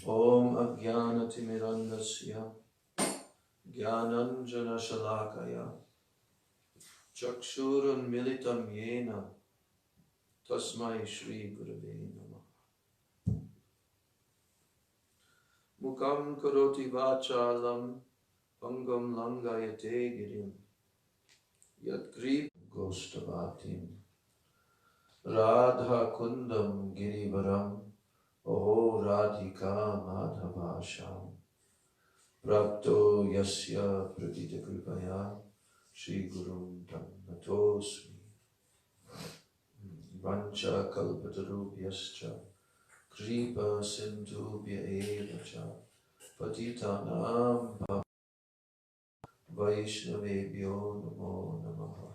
Om Ajnanatimirandasya Jnananjana Shalakaya Chakshurun Militam Yena Tasmai Shri Gurave Namah. Mukam Karoti Vachalam Pangam Langayate Girim Yadgri Goshtavatim Radha Kundam Girivaram Oho Radhika Madhavasham Prapto Yasya Pratita Kripaya Shri Gurum Tam Natosmi Vancha Kalpatarubhyascha Kripa Sindhubhya Evacha Patitanam Vaishnavebhyo Namo Namaha.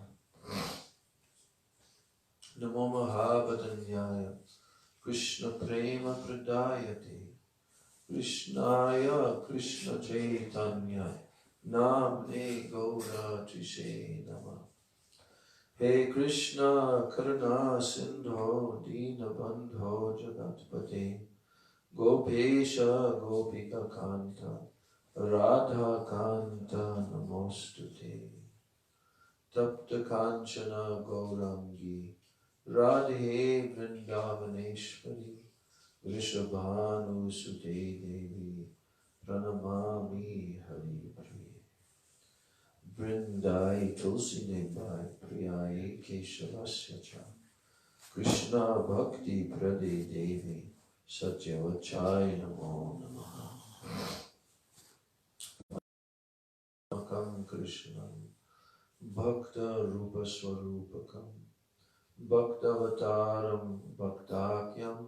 Namo Mahabhadanyaya Krishna Prema Pradayate Krishnaya Krishna Chaitanya Namne Gaura Trise Nama. He Krishna Karuna Sindho Dina Bandho Jagatpate Gopesha Gopika Kanta Radha Kanta Namostute Tapta Kanchana Gaurangi Radhe Vrindavaneshwari Vrishabhanu Sute Devi Pranamami Hari Priya Vrindai Tulsi Nebai Priyai Keshavasya Cha Krishna Bhakti Prade Devi Satyavachai Namo Namaha. Makam Krishnam Bhakta Rupa Swarupakam Bhaktavataram Bhaktakyam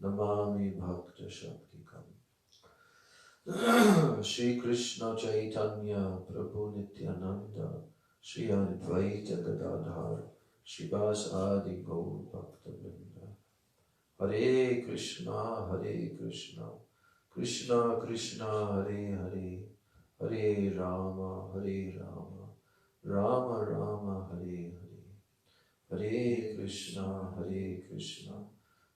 Namami Bhakta Shaktikam. Shri Krishna Chaitanya Prabhu Nityananda Shri Advaita Gadadhar Shivas Adi Gaur Bhakta Vrinda. Hare Krishna Krishna Krishna Hare Hare Hare Rama Rama Rama Hare Hare. Hare Krishna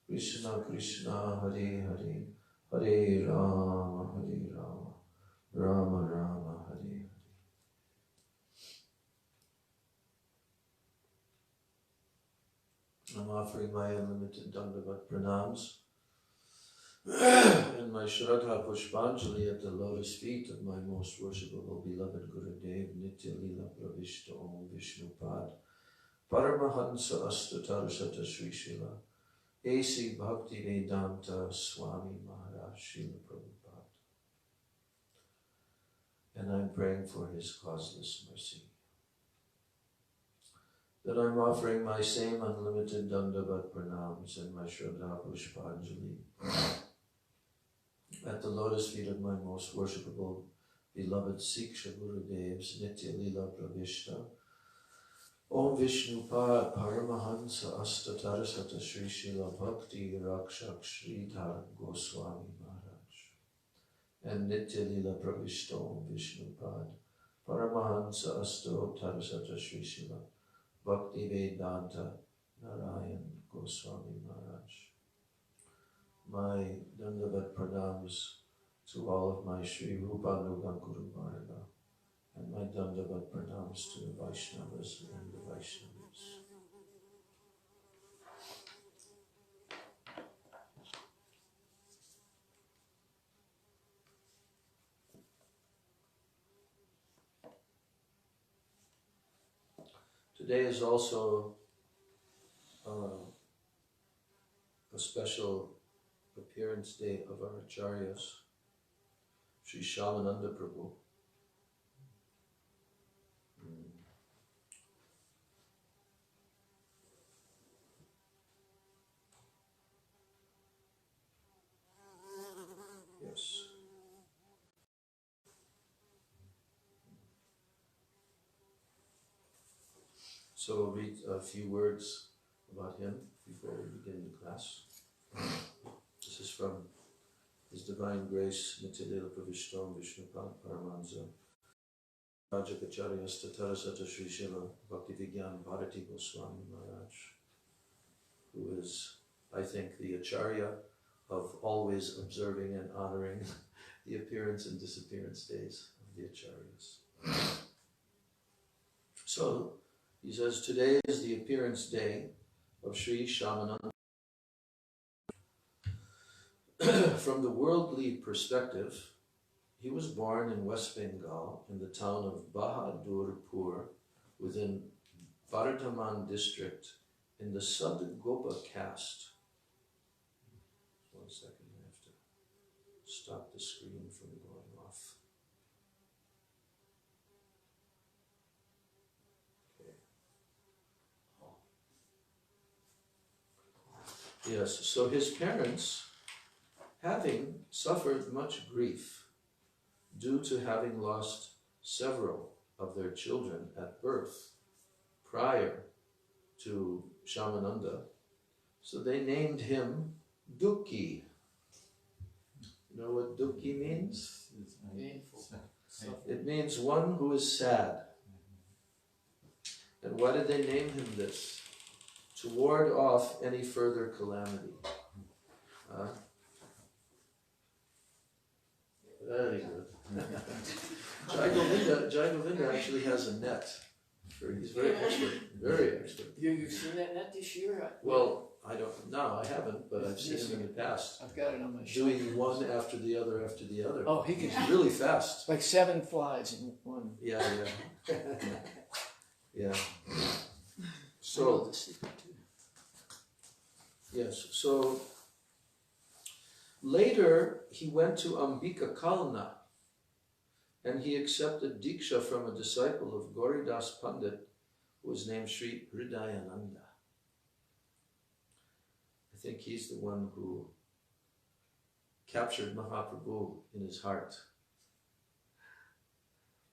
Krishna Krishna Hare Hare Hare Rama Rama Rama Hare Hare. I'm offering my unlimited Dandavat Pranams and my Shraddha Pushpanjali at the lotus feet of my most worshipable beloved Gurudev Nitya Lila Pravishta Om Vishnupad Paramahansa Astatarasata Sri Srila A.C. Bhaktivedanta Swami Maharaj Srila Prabhupada. And I'm praying for his causeless mercy. That I'm offering my same unlimited Dandavat Pranams and my Shraddha Pushpanjali at the lotus feet of my most worshipable, beloved Siksha Gurudev's Nitya Lila Pravishta, Om Vishnu Pad Paramahansa Astatarasata Sri Srila Bhakti Rakshak Sridhar Goswami Maharaj, and Nitya Lila Pravishta Om Vishnu Pad Paramahansa Astatarasata Sri Srila Bhakti Vedanta Narayan Goswami Maharaj. My Dandavat Pranams to all of my Sri Rupanuga Guru Varga, and my Dandavat Pranams to the Vaishnavas and the Vaishnavas. Today is also a special appearance day of our Acharyas, Sri Shamananda Prabhu. Yes. So we'll read a few words about him before we begin the class. This is from His Divine Grace, Nityalila Pravishtam Vishnupad Paramahansa Rajakacharya Statarasata Sri Srila Bhaktivigyan Bharati Goswami Maharaj, who is, I think, the Acharya of always observing and honoring the appearance and disappearance days of the Acharyas. So, he says, today is the appearance day of Sri Shamananda. From the worldly perspective, he was born in West Bengal in the town of Bahadurpur within Bardhaman district in the Sadgopa caste. 1 second, I have to stop the screen from going off. Okay. Yes, so his parents, having suffered much grief due to having lost several of their children at birth prior to Shamananda, so they named him Dukhi. You know what Dukhi means? It means one who is sad. And why did they name him this? To ward off any further calamity. Very good. Jai Govinda actually has a net. He's very expert, very expert. You've seen that net this year? Well, I haven't, but I've seen him in the past. I've got it on my shelf. Doing one after the other after the other. Oh, he's really fast. Like 7 flies in one. Yeah. Yeah. So, yes, so later he went to Ambika Kalna and he accepted Diksha from a disciple of Gauridas Pandit who was named Sri Hridayananda. I think he's the one who captured Mahaprabhu in his heart.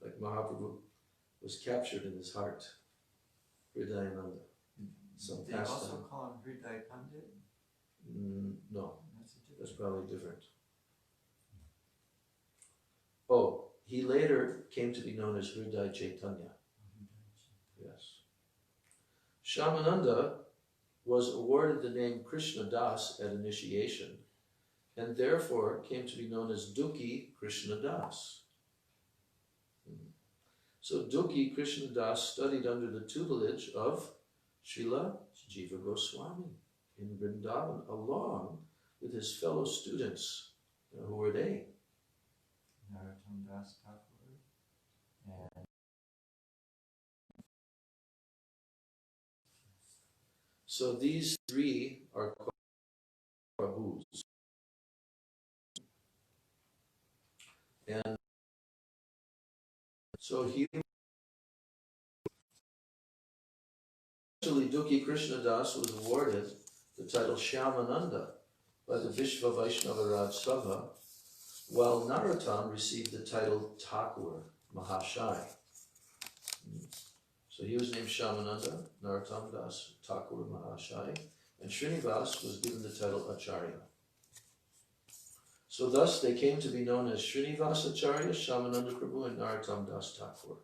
Like Mahaprabhu was captured in his heart. Hridayananda. Did they also call him Hriday Pandit? No, that's probably different. Oh, he later came to be known as Hriday Chaitanya. Yes. Shamananda was awarded the name Krishna Das at initiation and therefore came to be known as Dukhi Krishna Das. So Dukhi Krishna Das studied under the tutelage of Srila Jiva Goswami in Vrindavan, along with his fellow students. Who were they? Narottam Das Thakur and So these three are called Prabhus. And so he actually, Dukhi Krishnadas was awarded the title Shyamananda by the Vishva Vaishnava Raj Sabha, while Narottam received the title Thakur Mahashai. So he was named Shyamananda, Narottam Das Thakur Mahashai, and Srinivas was given the title Acharya. So thus they came to be known as Srinivas Acharya, Shyamananda Prabhu, and Narottam Das Thakur.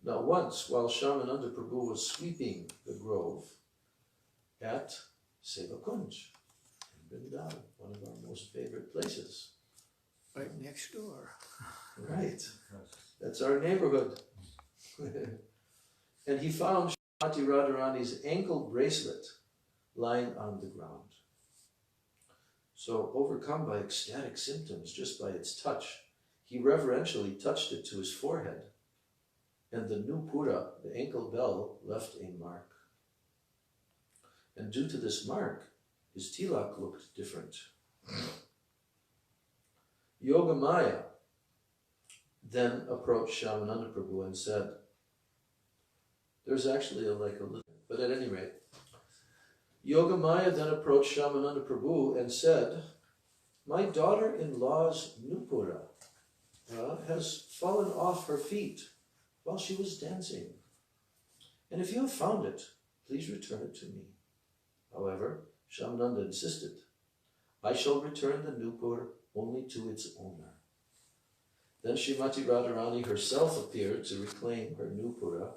Now once, while Shyamananda Prabhu was sweeping the grove at Sevakunj, in Vrindavan, one of our most favorite places. Right next door. Right. That's our neighborhood. And he found Srimati Radharani's ankle bracelet lying on the ground. So, overcome by ecstatic symptoms just by its touch, he reverentially touched it to his forehead. And the nupura, the ankle bell, left a mark. And due to this mark, his tilak looked different. Yogamaya then approached Shyamananda Prabhu and said, there's actually a little, but at any rate, Yogamaya then approached Shyamananda Prabhu and said, my daughter-in-law's nupura has fallen off her feet while she was dancing. And if you have found it, please return it to me. However, Shyamananda insisted, I shall return the nupur only to its owner. Then Srimati Radharani herself appeared to reclaim her nupura,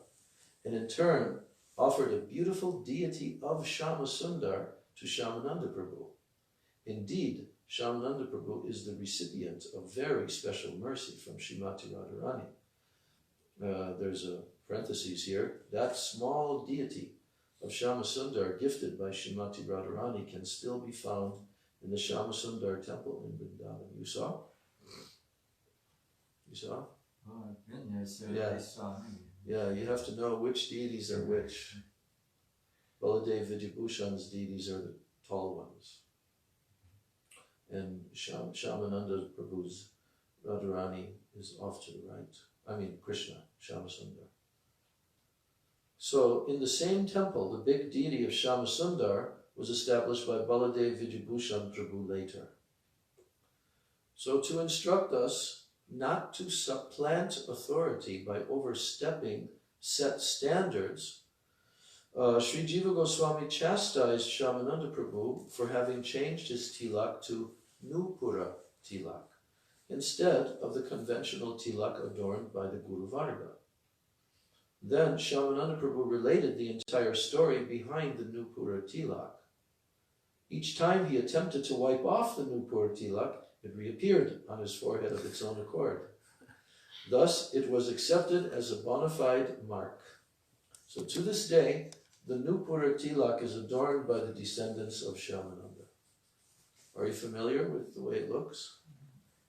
and in turn offered a beautiful deity of Shyamasundar to Shyamananda Prabhu. Indeed, Shyamananda Prabhu is the recipient of very special mercy from Srimati Radharani. There's a parenthesis here. That small deity of Shyamasundar gifted by Srimati Radharani can still be found in the Shyamasundar temple in Vrindavan. You saw? You saw? Oh, I've been there, so Yeah. I saw me. Yeah, you have to know which deities are which. Baladev Vijayabhushan's deities are the tall ones. And Shyamananda Prabhu's Radharani is off to the right. I mean Krishna, Shyamasundar. So in the same temple, the big deity of Shyamasundar was established by Baladev Vijayabhushan Prabhu later. So to instruct us not to supplant authority by overstepping set standards, Sri Jiva Goswami chastised Shyamananda Prabhu for having changed his tilak to nupura tilak, instead of the conventional tilak adorned by the Guru Varga. Then Shyamananda Prabhu related the entire story behind the nupura tilak. Each time he attempted to wipe off the nupura tilak, it reappeared on his forehead of its own accord. Thus, it was accepted as a bona fide mark. So to this day, the nupura tilak is adorned by the descendants of Shyamananda. Are you familiar with the way it looks?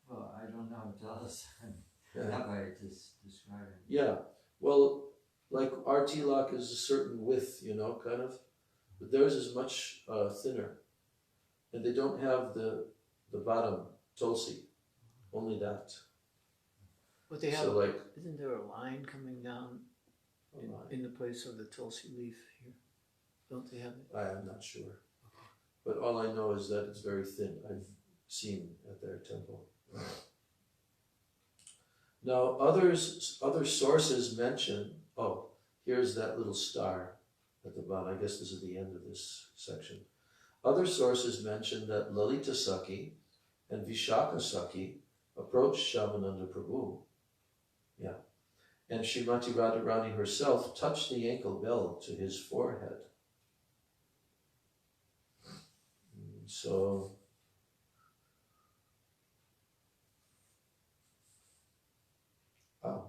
Well, I don't know, tell us. Yeah. That way just describe it. Yeah, well, like our tilak is a certain width, you know, kind of, but theirs is much thinner. And they don't have the bottom tulsi, only that. But they have, So like, isn't there a line coming down in the place of the tulsi leaf here? Don't they have it? I am not sure. But all I know is that it's very thin. I've seen at their temple. Now, other sources mention, oh, here's that little star at the bottom. I guess this is the end of this section. Other sources mention that Lalita Saki and Vishaka Saki approached Shyamananda Prabhu. Yeah. And Srimati Radharani herself touched the ankle bell to his forehead. So,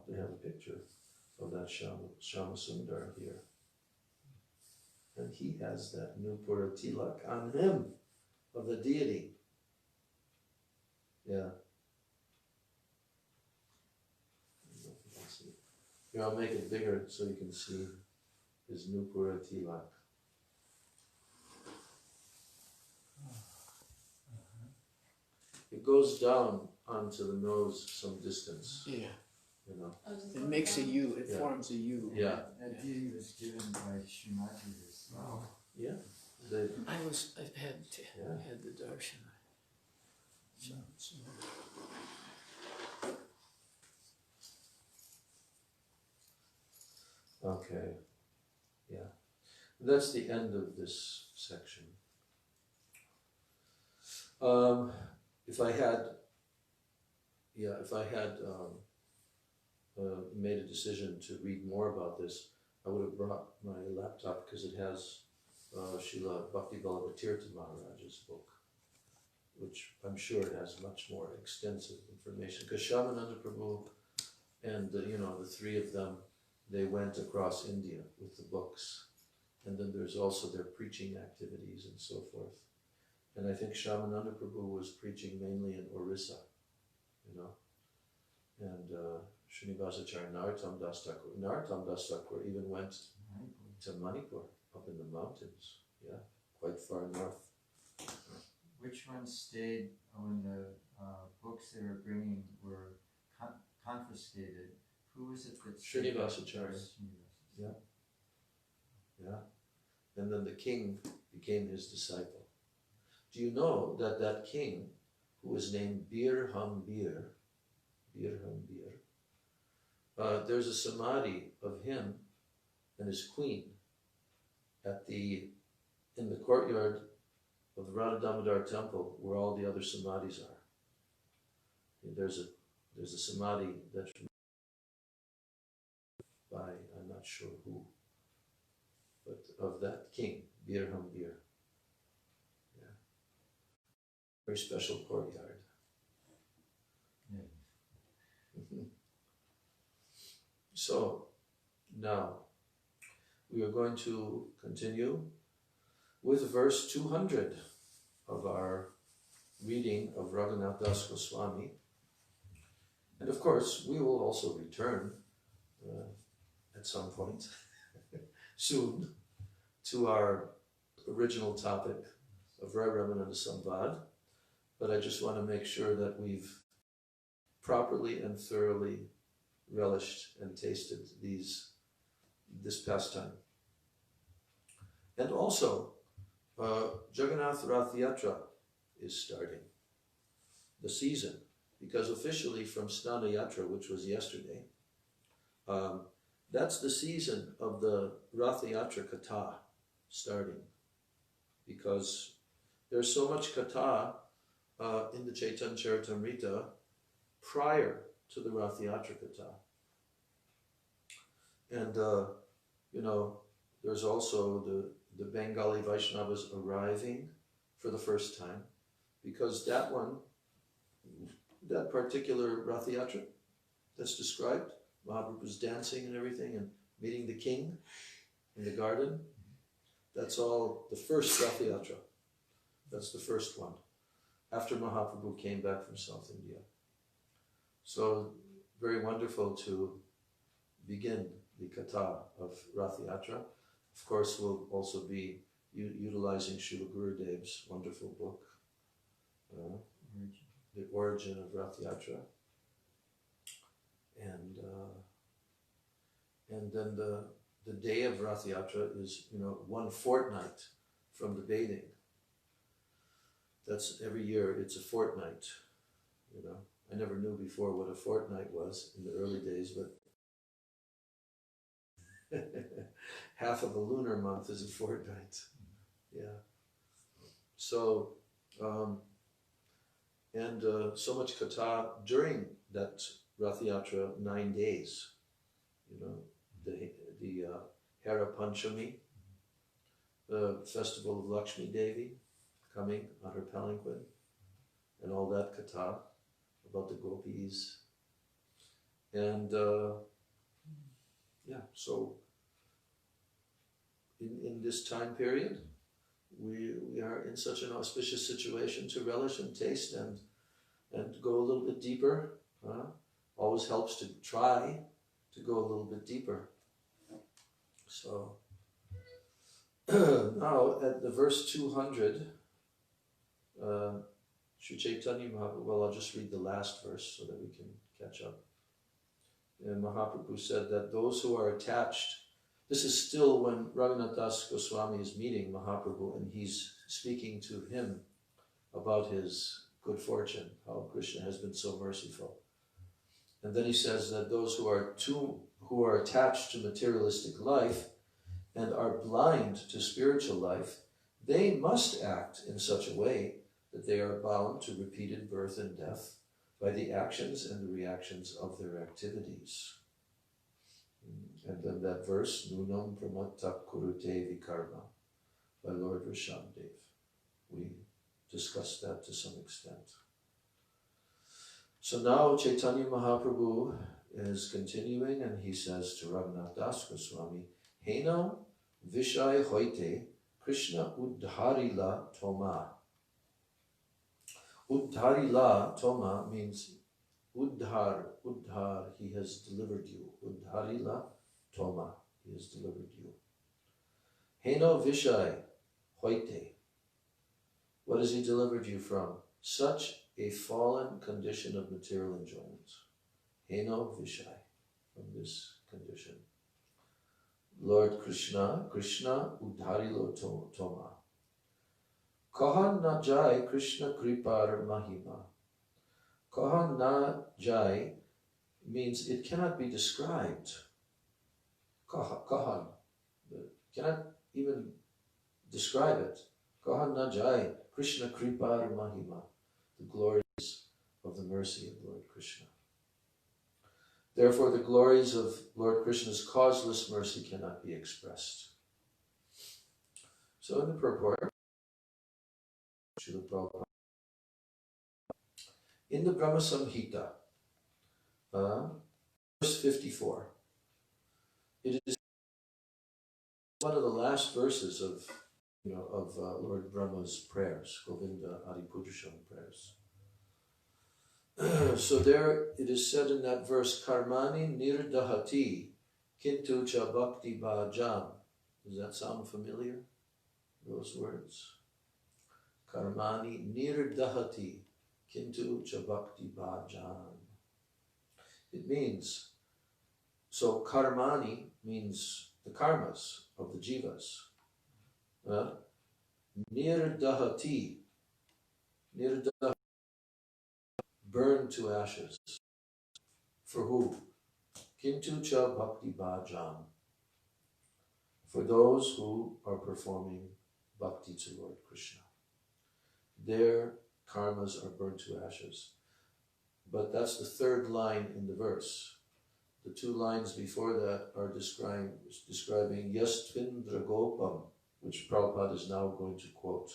they have a picture of that Shyamasundar here. And he has that nupura tilak on him, of the deity. Yeah. Here, I'll make it bigger so you can see his nupura tilak. goes down onto the nose some distance, Yeah. you know. It makes a U, it Yeah. forms a U. Yeah. That deity was given by Srimad as well. Yeah. They, I've had Yeah. had the darshan. So. okay. Yeah. That's the end of this section. If I had made a decision to read more about this, I would have brought my laptop because it has Srila Bhakti-Vallabha Tirtha Maharaj's book, which I'm sure it has much more extensive information. Because Shyamananda Prabhu and the three of them, they went across India with the books, and then there's also their preaching activities and so forth. And I think Shyamananda Prabhu was preaching mainly in Orissa, and Srinivasacharya Narottam Das Thakur even went to Manipur, up in the mountains, quite far north. Which ones stayed when the books they were bringing were confiscated? Who was it that stayed? Srinivasacharya. Yeah. And then the king became his disciple. Do you know that that king, who was named Bir-Hum-Bir, there's a samadhi of him and his queen in the courtyard of the Radha Damodar temple where all the other samadhis are. There's a samadhi that's by, I'm not sure who, but of that king, Bir-Hum-Bir. Yeah. Very special courtyard. Yeah. So, now, we are going to continue with verse 200 of our reading of Raghunath Das Goswami. And of course, we will also return at some point soon to our original topic of Rai Ramananda Samvad. But I just want to make sure that we've properly and thoroughly relished and tasted this pastime. And also, Jagannath Rath Yatra is starting, the season, because officially from Snana Yatra, which was yesterday, that's the season of the Rath Yatra Katha starting, because there's so much Katha in the Chaitanya Charitamrita prior to the Rath Yatra Katha. And, there's also the Bengali Vaishnavas arriving for the first time, because that particular Rath Yatra that's described, Mahaprabhu's dancing and everything and meeting the king in the garden, that's all the first Rath Yatra. That's the first one, after Mahaprabhu came back from South India. So, very wonderful to begin the Katha of Rath Yatra. Of course, we'll also be utilizing Srila Gurudev's wonderful book, The Origin of Rath Yatra. And then the day of Rath Yatra is, 1 fortnight from the bathing. That's every year, it's a fortnight, I never knew before what a fortnight was in the early days, but half of a lunar month is a fortnight. Yeah. So, so much Katha during that Rath Yatra, 9 days. The Hera Panchami, the festival of Lakshmi Devi coming on her palanquin, and all that Katha about the gopis. And so in this time period, we are in such an auspicious situation to relish and taste and go a little bit deeper. Always helps to try to go a little bit deeper. So now at the verse 200, Sri Chaitanya Mahaprabhu, well, I'll just read the last verse so that we can catch up. And Mahaprabhu said that those who are attached, this is still when Raghunath Das Goswami is meeting Mahaprabhu and he's speaking to him about his good fortune, how Krishna has been so merciful. And then he says that those who are attached to materialistic life and are blind to spiritual life, they must act in such a way that they are bound to repeated birth and death by the actions and the reactions of their activities. And then that verse, Nunam Pramatta Kurute Vikarma, by Lord Rishabdev. We discussed that to some extent. So now Chaitanya Mahaprabhu is continuing and he says to Raghunath Das Goswami, Hena Vishay Hoite Krishna Uddharila Toma. Uddharila Toma means Uddhar, he has delivered you. Uddharila Toma, he has delivered you. Heno Vishay Hoite. What has he delivered you from? Such a fallen condition of material enjoyment. Heno Vishay, from this condition. Lord Krishna Uddharilo Toma. Kahan na jai Krishna Kripar Mahima. Kahan na jai means it cannot be described. Kahan, cannot even describe it. Kahan na jai Krishna Kripar Mahima, the glories of the mercy of Lord Krishna. Therefore, the glories of Lord Krishna's causeless mercy cannot be expressed. So in the purport, Srila Prabhupada, in the Brahma Samhita, verse 54, it is one of the last verses of Lord Brahma's prayers, Govinda Adipurusham prayers. So there it is said in that verse, Karmani nirdahati kintu cha bhakti bhajam. Does that sound familiar? Those words. Karmani nirdahati kintu cha bhakti bhajam. It means, so karmani means the karmas of the jivas. Nirdahati, burned to ashes. For who? Kintu cha bhakti bhajam. For those who are performing bhakti to Lord Krishna. Their karmas are burned to ashes. But that's the third line in the verse. The two lines before that are describing Yastvindra Gopam, which Prabhupada is now going to quote.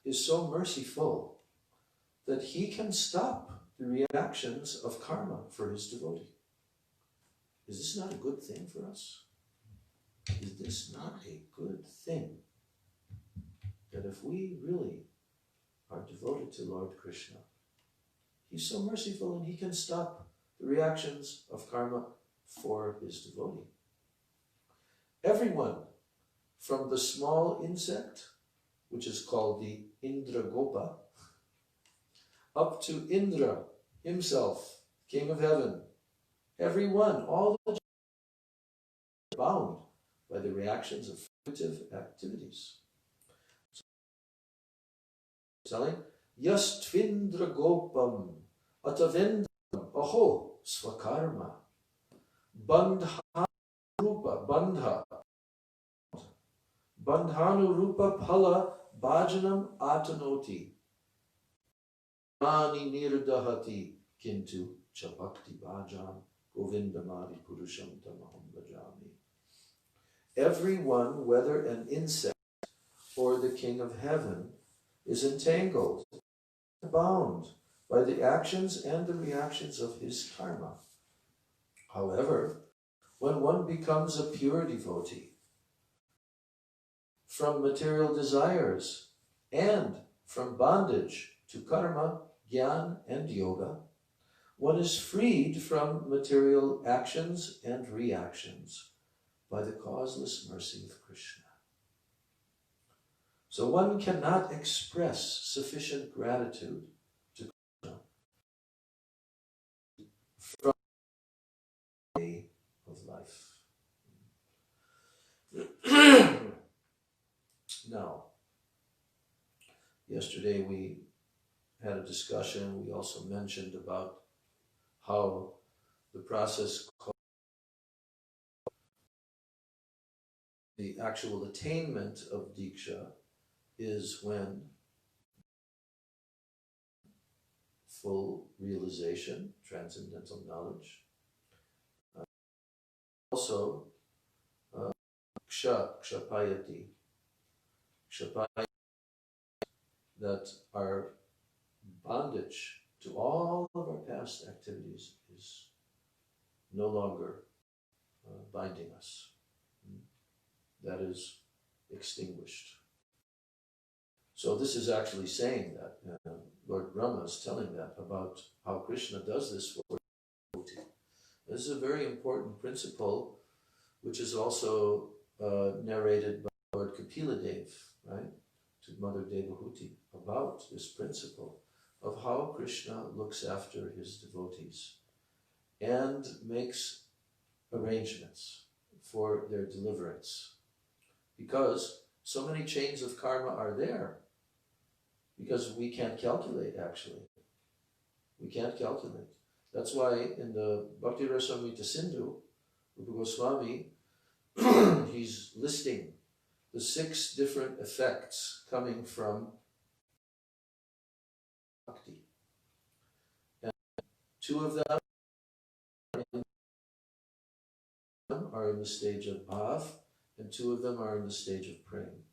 Is so merciful that he can stop the reactions of karma for his devotee. Is this not a good thing for us? Is this not a good thing? That if we really are devoted to Lord Krishna, he's so merciful and he can stop the reactions of karma for his devotee. Everyone, from the small insect, which is called the Indra Gopa, up to Indra himself, King of Heaven, everyone, all the are bound by the reactions of fruitive activities. So, telling, Yastvindra Gopam, Atavendram, Aho, Swakarma, Bandha Rupa, Bandha, Bandhanu Rupa Phala Bhajanam Atanoti, Mani Nirdahati Kintu Chabakti Bhajam Govindamadi Purusham Tamaham Bhajami. Everyone, whether an insect or the King of Heaven, is entangled, bound by the actions and the reactions of his karma. However, when one becomes a pure devotee, from material desires and from bondage to karma, jnana, and yoga, one is freed from material actions and reactions by the causeless mercy of Krishna. So one cannot express sufficient gratitude to Krishna from the way of life. Now, yesterday we had a discussion. We also mentioned about how the process called the actual attainment of Diksha is when full realization, transcendental knowledge. Also, kshapayati, that our bondage to all of our past activities is no longer binding us. That is extinguished. So this is actually saying that Lord Brahma is telling that about how Krishna does this for devotee. This is a very important principle, which is also narrated by Lord Kapila Dev, right, to Mother Devahuti, about this principle of how Krishna looks after his devotees and makes arrangements for their deliverance. Because so many chains of karma are there, because we can't calculate, actually. We can't calculate. That's why in the Bhakti Rasamrita Sindhu, Rupa Goswami, he's listing the 6 different effects coming from bhakti. And 2 of them are in the stage of bhav, and 2 of them are in the stage of prem.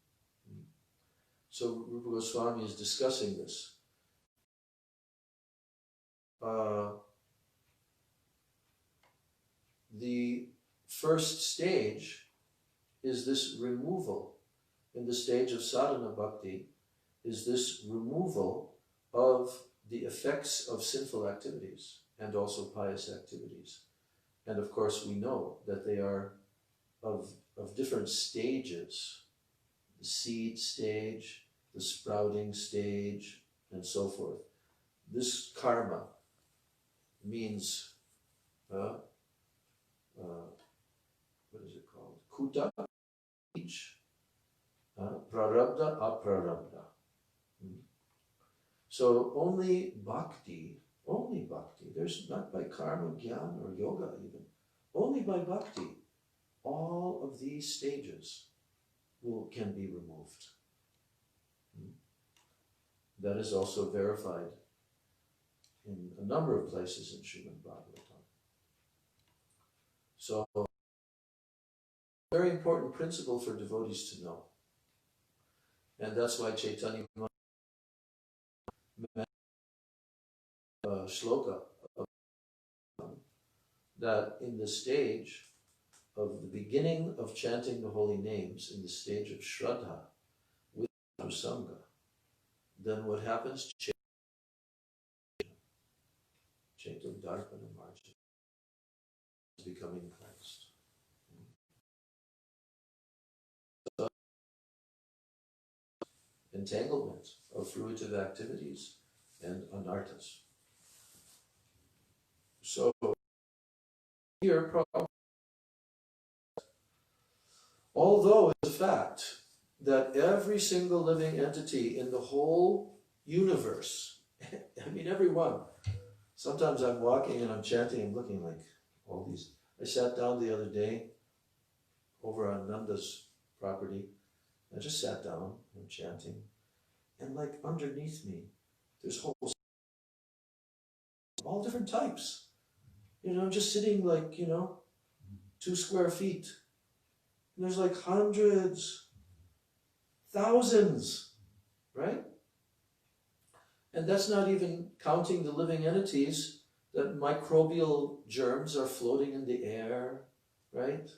So Rupa Goswami is discussing this. The first stage is this removal, in the stage of sadhana bhakti, is this removal of the effects of sinful activities and also pious activities. And of course we know that they are of different stages. The seed stage, the sprouting stage, and so forth. This karma means, what is it called? Kuta, each, prarabdha, aprarabdha. So only bhakti, there's not by karma, jnana, or yoga even, only by bhakti, all of these stages can be removed. That is also verified in a number of places in Srimad Bhagavatam. So, very important principle for devotees to know. And that's why Chaitanya shloka, that in the stage of the beginning of chanting the holy names, in the stage of Shraddha, with Sangha, then what happens? Chaitanya Darpana Marja is becoming cleansed. So, entanglement of fruitive activities and anarthas. So here, although it's a fact that every single living entity in the whole universe, I mean every one, sometimes I'm walking and I'm chanting and looking like all these. I sat down the other day over on Nanda's property. I just sat down and chanting, and like underneath me, there's all different types. You know, I'm just sitting like, 2 square feet. And there's like hundreds, thousands, right? And that's not even counting the living entities, that microbial germs are floating in the air, right?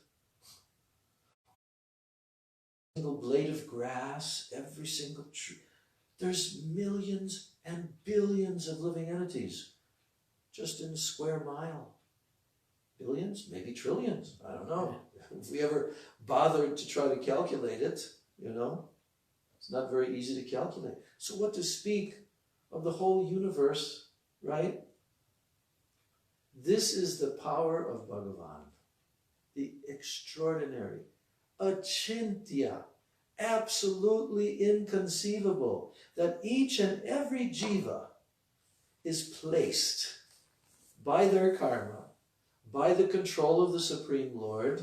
Single blade of grass, every single tree. There's millions and billions of living entities just in a square mile. Billions, maybe trillions, I don't know. If we ever bothered to try to calculate it, It's not very easy to calculate. So what to speak of the whole universe, right? This is the power of Bhagavan, the extraordinary, achintya, absolutely inconceivable, that each and every jiva is placed by their karma, by the control of the Supreme Lord,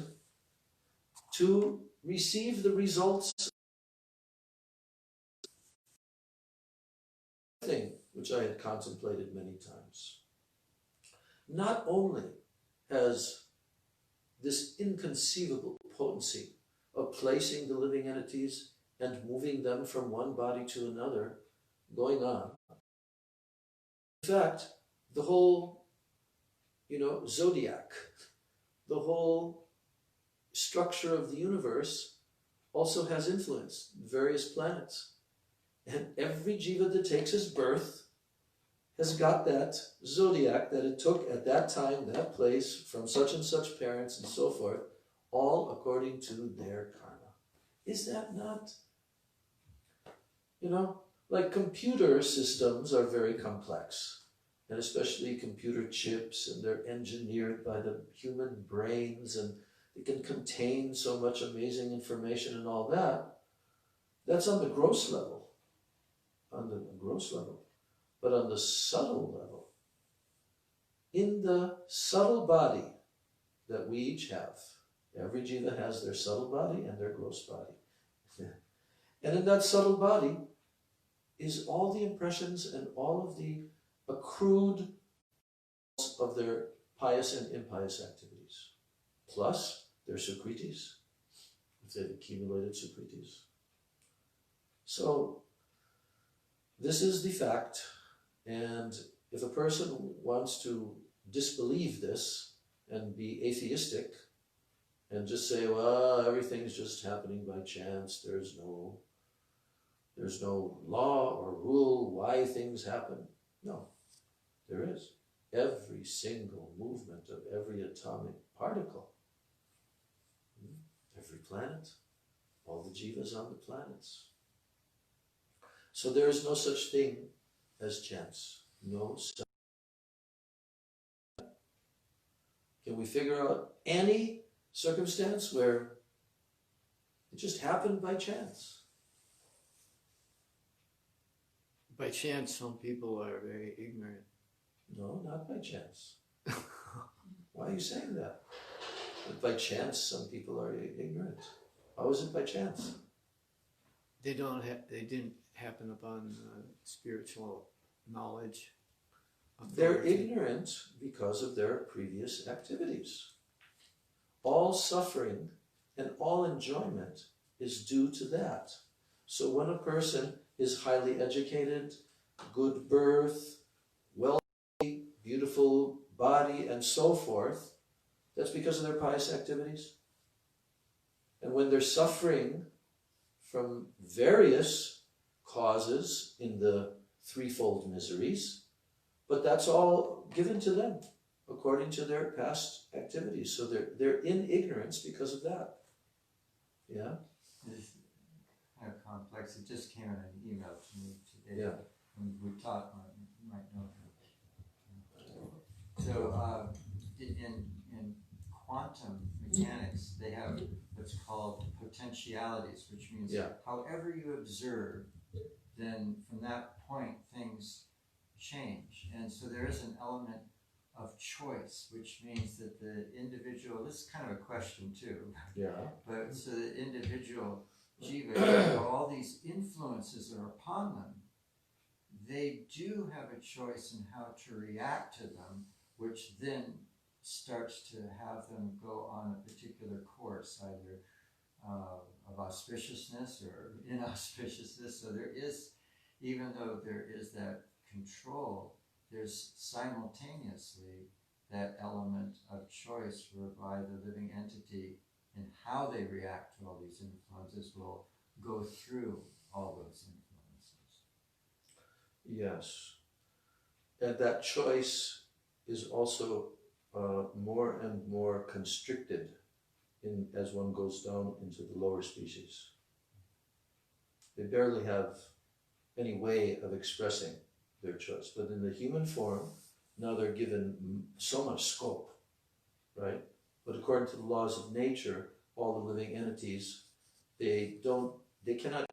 to receive the results of thing which I had contemplated many times. Not only has this inconceivable potency of placing the living entities and moving them from one body to another going on. In fact, the whole, zodiac, the whole structure of the universe also has influence, various planets. And every jiva that takes his birth has got that zodiac that it took at that time, that place, from such and such parents and so forth, all according to their karma. Is that not, like computer systems are very complex, and especially computer chips, and they're engineered by the human brains, and they can contain so much amazing information and all that. That's on the gross level, but on the subtle level, in the subtle body that we each have, every jiva has their subtle body and their gross body. And in that subtle body is all the impressions and all of the accrued of their pious and impious activities, plus their sukritis, if they've accumulated sukritis. So this is the fact, and if a person wants to disbelieve this and be atheistic and just say, well, everything's just happening by chance, there's no law or rule why things happen. No, there is. Every single movement of every atomic particle, every planet, all the jivas on the planets. So there is no such thing as chance. No such. Can we figure out any circumstance where it just happened by chance? By chance, some people are very ignorant. No, not by chance. Why are you saying that? But by chance, some people are ignorant. How is it by chance? They didn't happen upon spiritual knowledge. They're ignorant because of their previous activities. All suffering and all enjoyment is due to that. So when a person is highly educated, good birth, wealthy, beautiful body, and so forth, that's because of their pious activities. And when they're suffering from various causes in the threefold miseries, but that's all given to them according to their past activities. So they're in ignorance because of that. Yeah? It's kind of complex. It just came in an email to me today. Yeah. And we taught on, you might know him. So in quantum mechanics, they have what's called potentialities, which means however you observe, then from that point things change. And so there is an element of choice, which means that the individual, this is kind of a question too, but so the individual jiva, all these influences are upon them, they do have a choice in how to react to them, which then starts to have them go on a particular course, either of auspiciousness or inauspiciousness. So there is, even though there is that control, there's simultaneously that element of choice whereby the living entity and how they react to all these influences will go through all those influences. Yes. And that choice is also more and more constricted as one goes down into the lower species. They barely have any way of expressing their choice. But in the human form, now they're given so much scope, right? But according to the laws of nature, all the living entities, they cannot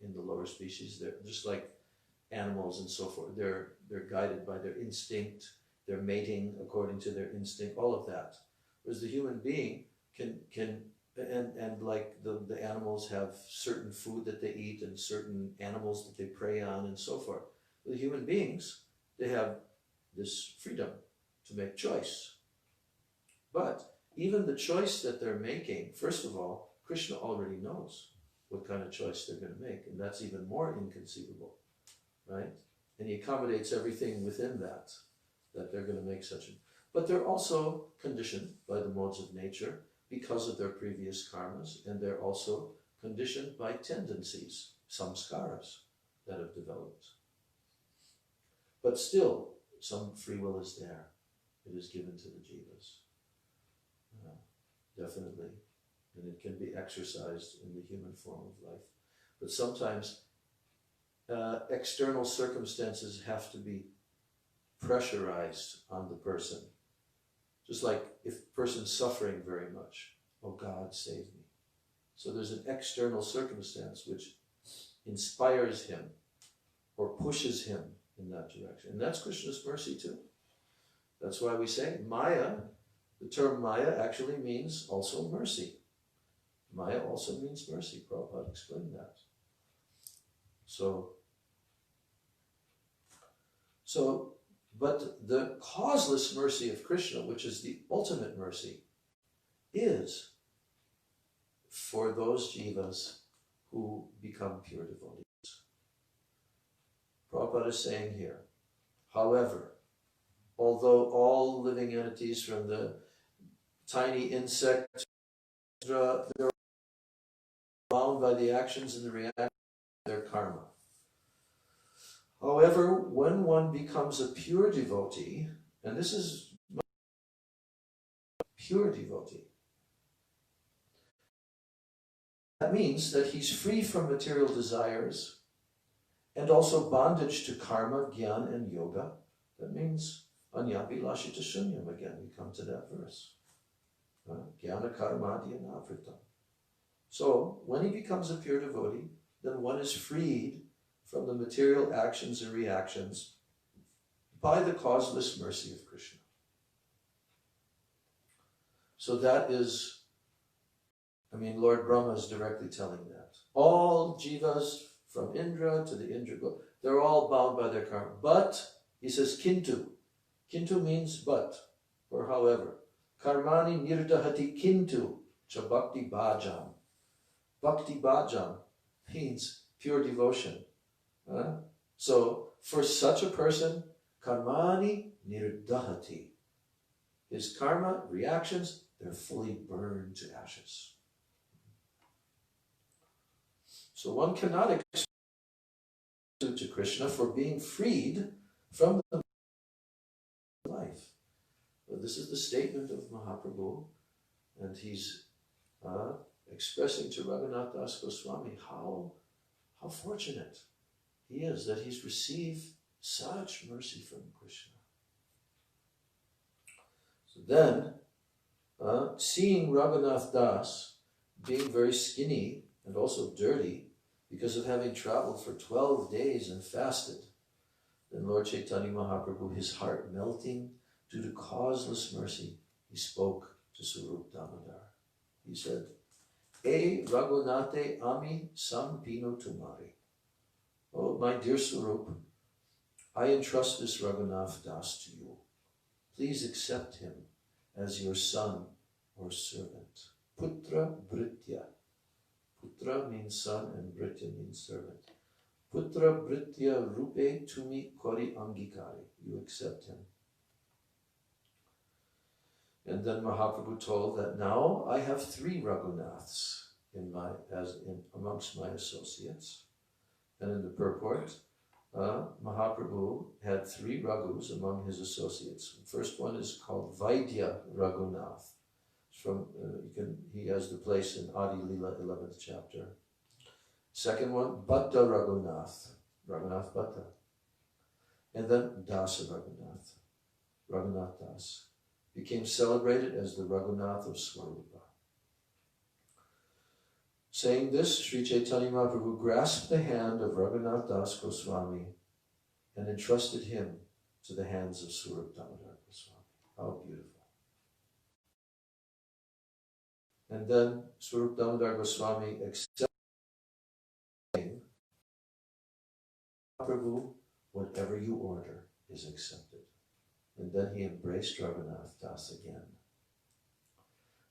in the lower species. They're just like animals and so forth. They're guided by their instinct, their mating according to their instinct, all of that. Whereas the human being can and like the animals have certain food that they eat and certain animals that they prey on and so forth. The human beings, they have this freedom to make choice. But even the choice that they're making, first of all, Krishna already knows what kind of choice they're going to make, and that's even more inconceivable, right? And he accommodates everything within that they're going to make such a... But they're also conditioned by the modes of nature because of their previous karmas, and they're also conditioned by tendencies, samskaras, that have developed. But still, some free will is there. It is given to the jivas. Definitely. And it can be exercised in the human form of life. But sometimes external circumstances have to be pressurized on the person. Just like if a person's suffering very much, oh God, save me. So there's an external circumstance which inspires him or pushes him in that direction. And that's Krishna's mercy too. That's why we say Maya, the term Maya actually means also mercy. Maya also means mercy. Prabhupada explained that. So, but the causeless mercy of Krishna, which is the ultimate mercy, is for those jivas who become pure devotees. Prabhupada is saying here, however, although all living entities from the tiny insect, they're bound by the actions and the reactions of their karma. However, when one becomes a pure devotee, and this is pure devotee, that means that he's free from material desires and also bondage to karma, gyan, and yoga. That means anyapi lashita shunyam. Again, we come to that verse. Jnana karmadya navritam. So, when he becomes a pure devotee, then one is freed from the material actions and reactions by the causeless mercy of Krishna. So that is, Lord Brahma is directly telling that. All jivas from Indra to the Indra, they're all bound by their karma. But, he says, kintu. Kintu means but, or however. Karmani nirdahati kintu cha bhakti bhajam. Bhakti bhajam means pure devotion. So, for such a person, karmani nirdahati. His karma, reactions, they're fully burned to ashes. So one cannot expect to Krishna for being freed from the life. But this is the statement of Mahaprabhu, and he's expressing to Raghunath Das Goswami how fortunate he is that he's received such mercy from Krishna. So then, seeing Raghunath Das being very skinny and also dirty because of having traveled for 12 days and fasted, then Lord Chaitanya Mahaprabhu, his heart melting due to causeless mercy, he spoke to Swarup Damodar. He said, "E Raghunate Ami Sampino Tumari." Oh, my dear Swarup, I entrust this Raghunath Das to you. Please accept him as your son or servant. Putra Britya. Putra means son and Britya means servant. Putra Britya Rupe Tumi Kori Angikari. You accept him. And then Mahaprabhu told that now I have 3 Raghunaths amongst my associates. And in the purport, Mahaprabhu had 3 Raghus among his associates. The first one is called Vaidya Raghunath. He has the place in Adi Lila, 11th chapter. Second one, Bhatta Raghunath, Raghunath Bhatta. And then Dasa Raghunath, Raghunath Das, became celebrated as the Raghunath of Swarupa. Saying this, Sri Chaitanya Mahaprabhu grasped the hand of Raghunath Das Goswami and entrusted him to the hands of Swarup Damodar Goswami. How beautiful. And then Swarup Damodar Goswami accepted Mahaprabhu, whatever you order is accepted. And then he embraced Raghunath Das again.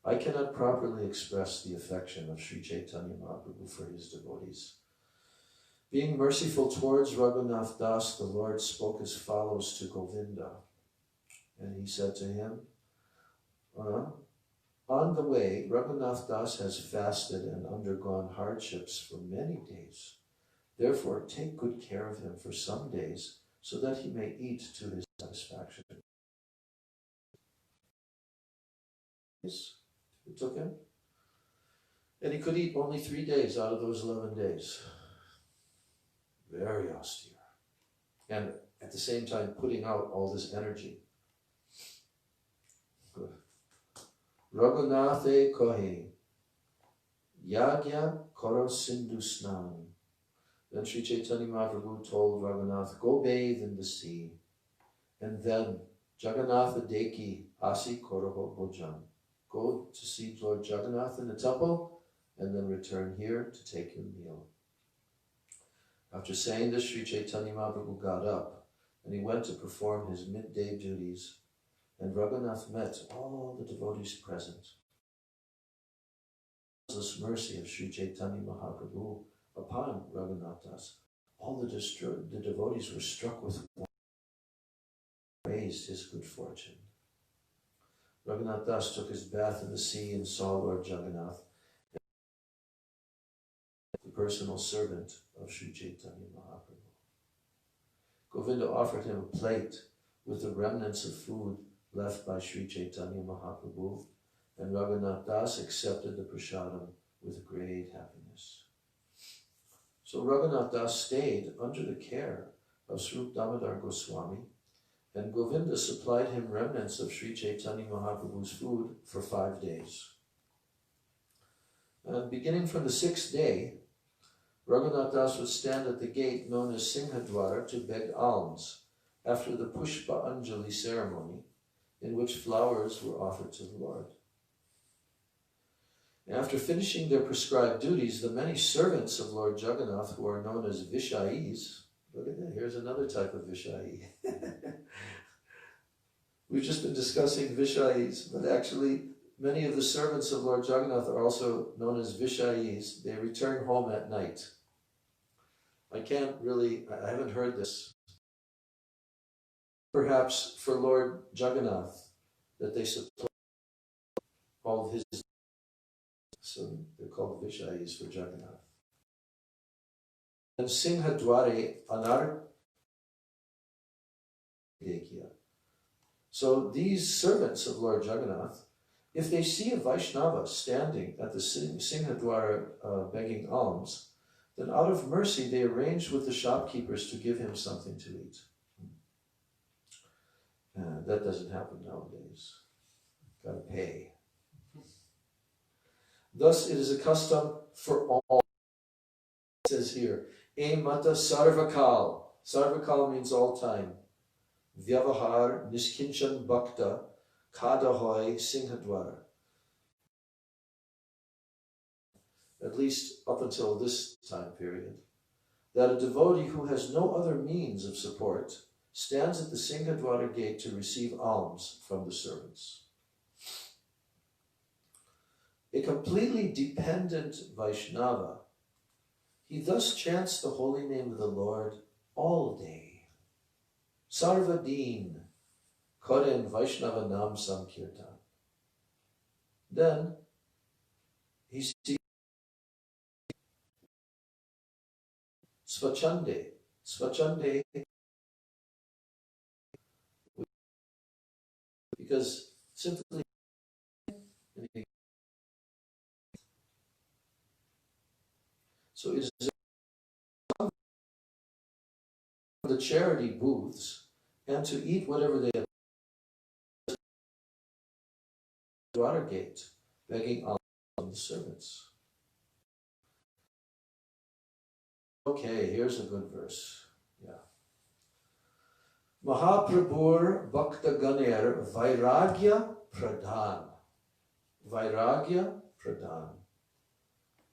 I cannot properly express the affection of Sri Chaitanya Mahaprabhu for his devotees. Being merciful towards Raghunath Das, the Lord spoke as follows to Govinda. And he said to him, on the way, Raghunath Das has fasted and undergone hardships for many days. Therefore, take good care of him for some days, so that he may eat to his satisfaction. It took him. And he could eat only 3 days out of those 11 days. Very austere. And at the same time putting out all this energy. Good. Raghunathe kohe, yagya karo sindhu snan. Then Sri Chaitanya Mahaprabhu told Raghunath, go bathe in the sea. And then Jagannatha deki asi koroho bhojan. Go to see Lord Jagannath in the temple and then return here to take your meal. After saying this, Sri Chaitanya Mahaprabhu got up and he went to perform his midday duties, and Raghunath met all the devotees present. This mercy of Sri Chaitanya Mahaprabhu upon Raghunath Das, all the devotees were struck with wonder, praised his good fortune. Raghunath Das took his bath in the sea and saw Lord Jagannath, the personal servant of Sri Chaitanya Mahaprabhu. Govinda offered him a plate with the remnants of food left by Sri Chaitanya Mahaprabhu, and Raghunath Das accepted the prasadam with great happiness. So Raghunath Das stayed under the care of Swarup Damodar Goswami, and Govinda supplied him remnants of Sri Chaitanya Mahaprabhu's food for 5 days. And beginning from the 6th day, Raghunath Das would stand at the gate known as Singhadwara to beg alms after the Pushpa Anjali ceremony, in which flowers were offered to the Lord. After finishing their prescribed duties, the many servants of Lord Jagannath, who are known as Vishayis, look at that, here's another type of Vishayi. We've just been discussing Vishayis, but actually many of the servants of Lord Jagannath are also known as Vishayis. They return home at night. I haven't heard this. Perhaps for Lord Jagannath, that they supply all of his, so they're called Vishayis for Jagannath. And Singhadware Anar Dekya. So these servants of Lord Jagannath, if they see a Vaishnava standing at the Singhadwara begging alms, then out of mercy they arrange with the shopkeepers to give him something to eat. That doesn't happen nowadays. Gotta pay. Thus it is a custom for all. It says here, E mata sarvakal. Sarvakal means all time. Vyavahar niskinchan bhakta kadahoy singhadwara. At least up until this time period, that a devotee who has no other means of support stands at the Singhadwara gate to receive alms from the servants. A completely dependent Vaishnava, he thus chants the holy name of the Lord all day. Sarvadin, Koren Vaishnava Nam Sankirtan. Then he sees Svachande, because simply so it is the charity booths and to eat whatever they have Watergate, begging alms from the servants. Okay, here's a good verse. Yeah. Mahaprabhur Bhakta Ganer Vairagya Pradhan. Vairagya Pradhan.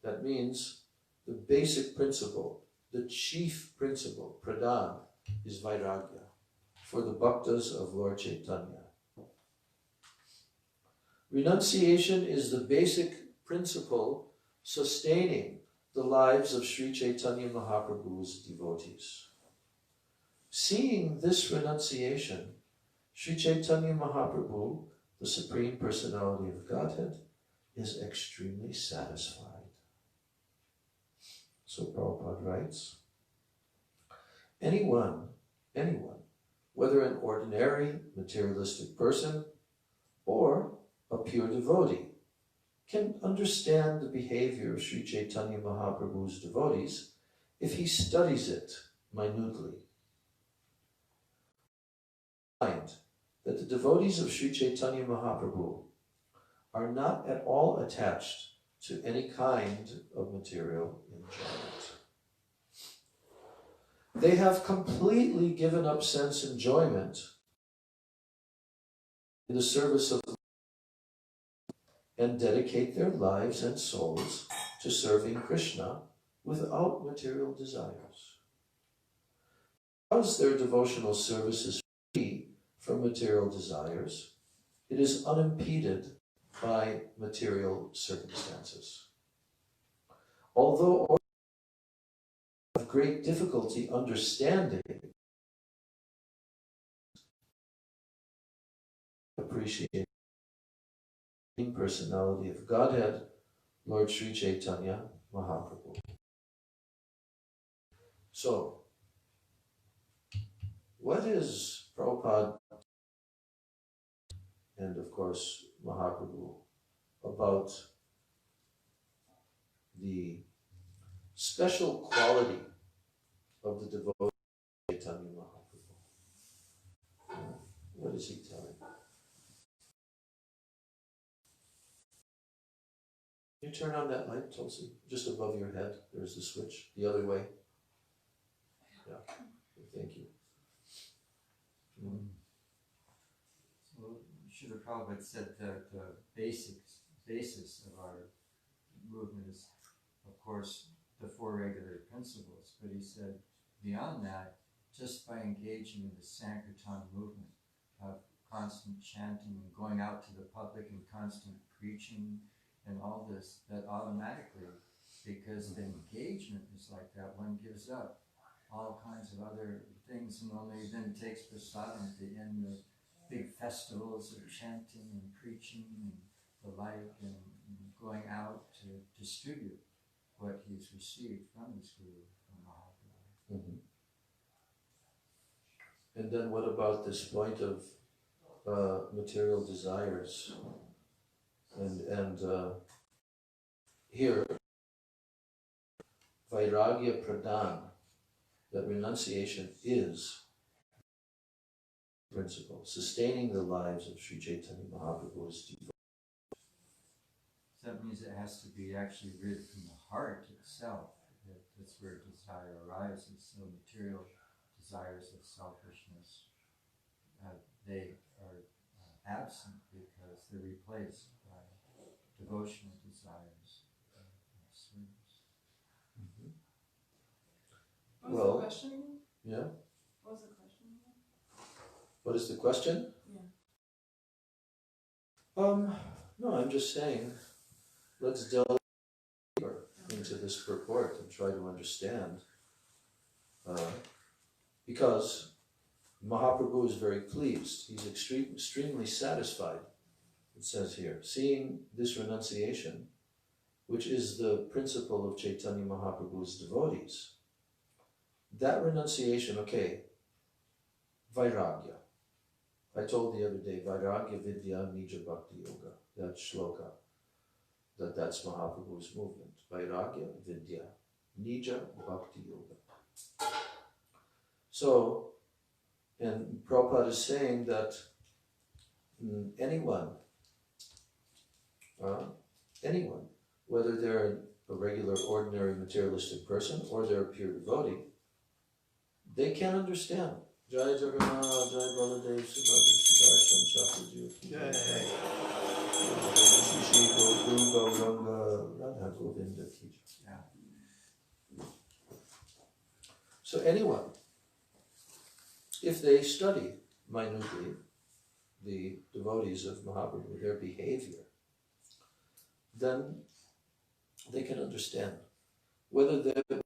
That means the basic principle, the chief principle, Pradhan, is Vairagya for the bhaktas of Lord Chaitanya. Renunciation is the basic principle sustaining the lives of Sri Chaitanya Mahaprabhu's devotees. Seeing this renunciation, Sri Chaitanya Mahaprabhu, the Supreme Personality of Godhead, is extremely satisfied. So Prabhupada writes, anyone, whether an ordinary materialistic person or a pure devotee, can understand the behavior of Sri Chaitanya Mahaprabhu's devotees if he studies it minutely. Find that the devotees of Sri Chaitanya Mahaprabhu are not at all attached to any kind of material enjoyment. They have completely given up sense enjoyment in the service of and dedicate their lives and souls to serving Krishna without material desires. Because their devotional service is free from material desires, it is unimpeded by material circumstances. Although have great difficulty understanding, appreciating the personality of Godhead, Lord Sri Chaitanya Mahaprabhu. So, what is Prabhupada and of course Mahaprabhu about the special quality of the devotee of Chaitanya Mahaprabhu? What is he telling? Can you turn on that light, Tulsi? Just above your head, there's the switch. The other way. Yeah, thank you. So Srila Prabhupada said that the basis of our movement is, of course, the four regular principles. But he said, beyond that, just by engaging in the Sankirtan movement of constant chanting and going out to the public and constant preaching and all this, that automatically, because the engagement is like that, one gives up all kinds of other things and only then takes prasadam at the end of big festivals of chanting and preaching and the like, and going out to distribute what he's received from his Guru, from Mahaprabhu. And then what about this point of material desires? And here, Vairagya Pradhan, that renunciation is principle, sustaining the lives of Sri Chaitanya Mahaprabhu's devotees. So that means it has to be actually rid from the heart itself. That's where desire arises. So material desires of selfishness, they are absent because they're replaced by devotional desires of service. What was the question again? Yeah. What was the question again? What is the question? Yeah. No, I'm just saying, let's delve deeper into this purport and try to understand. Because Mahaprabhu is very pleased. He's extremely satisfied, it says here, seeing this renunciation, which is the principle of Chaitanya Mahaprabhu's devotees. That renunciation, okay, Vairagya. I told the other day, Vairagya Vidya Nija Bhakti Yoga, that shloka, that's Mahaprabhu's movement. Vairagya Vidya Nija Bhakti Yoga. So, and Prabhupada is saying that anyone, whether they're a regular, ordinary, materialistic person or they're a pure devotee, they can understand. Jai Jagannath, Jai Baladev, Subhadra, Sudarshan, Chakraji, Jai Shri Guru Gauranga, Radha Govinda Ki Jai. Yeah. So anyone, if they study minutely the devotees of Mahaprabhu, their behavior, then they can understand whether they're the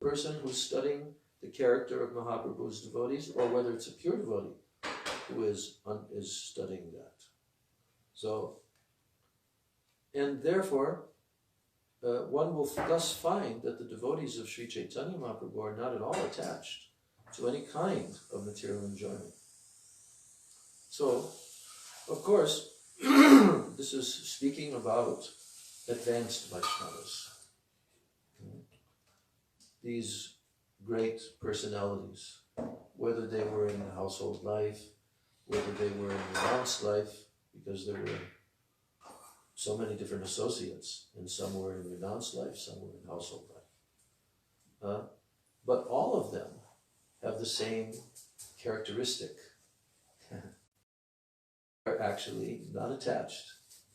person who's studying the character of Mahaprabhu's devotees or whether it's a pure devotee who is studying that. So, and therefore, one will thus find that the devotees of Sri Chaitanya Mahaprabhu are not at all attached to any kind of material enjoyment. So, of course, this is speaking about advanced Vaishnavas. These great personalities, whether they were in the household life, whether they were in renounced life, because there were so many different associates, and some were in renounced life, some were in household life. But all of them have the same characteristic. Are actually not attached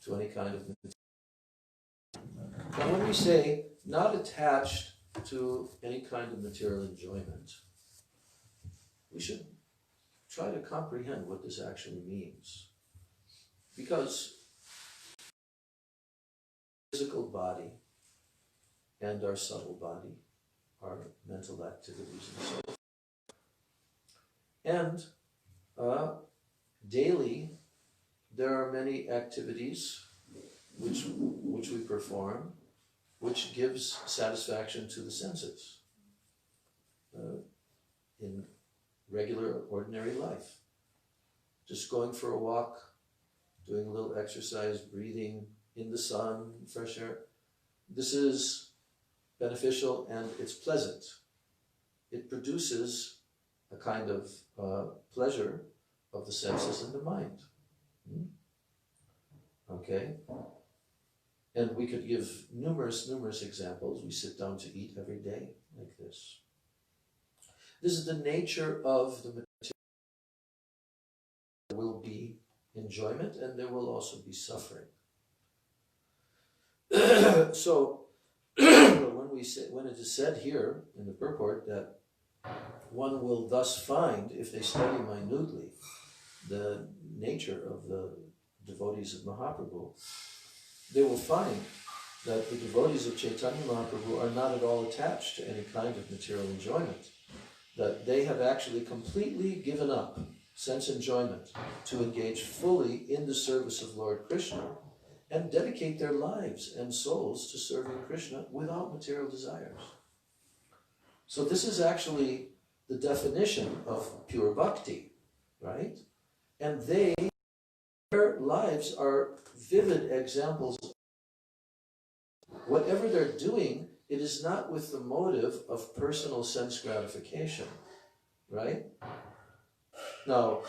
to any kind of material. Now when we say not attached to any kind of material enjoyment, we should try to comprehend what this actually means. Because physical body and our subtle body, our mental activities and so forth. And daily, there are many activities which we perform, which gives satisfaction to the senses in regular, ordinary life. Just going for a walk, doing a little exercise, breathing in the sun, fresh air. This is beneficial and it's pleasant. It produces a kind of pleasure of the senses and the mind. Okay? And we could give numerous examples. We sit down to eat every day like this. This is the nature of the material. There will be enjoyment and there will also be suffering. So, when it is said here in the purport that one will thus find, if they study minutely, the nature of the devotees of Mahaprabhu, they will find that the devotees of Chaitanya Mahaprabhu are not at all attached to any kind of material enjoyment. That they have actually completely given up sense enjoyment to engage fully in the service of Lord Krishna and dedicate their lives and souls to serving Krishna without material desires. So this is actually the definition of pure bhakti, right? And their lives are vivid examples. Whatever they're doing, it is not with the motive of personal sense gratification, right? Now,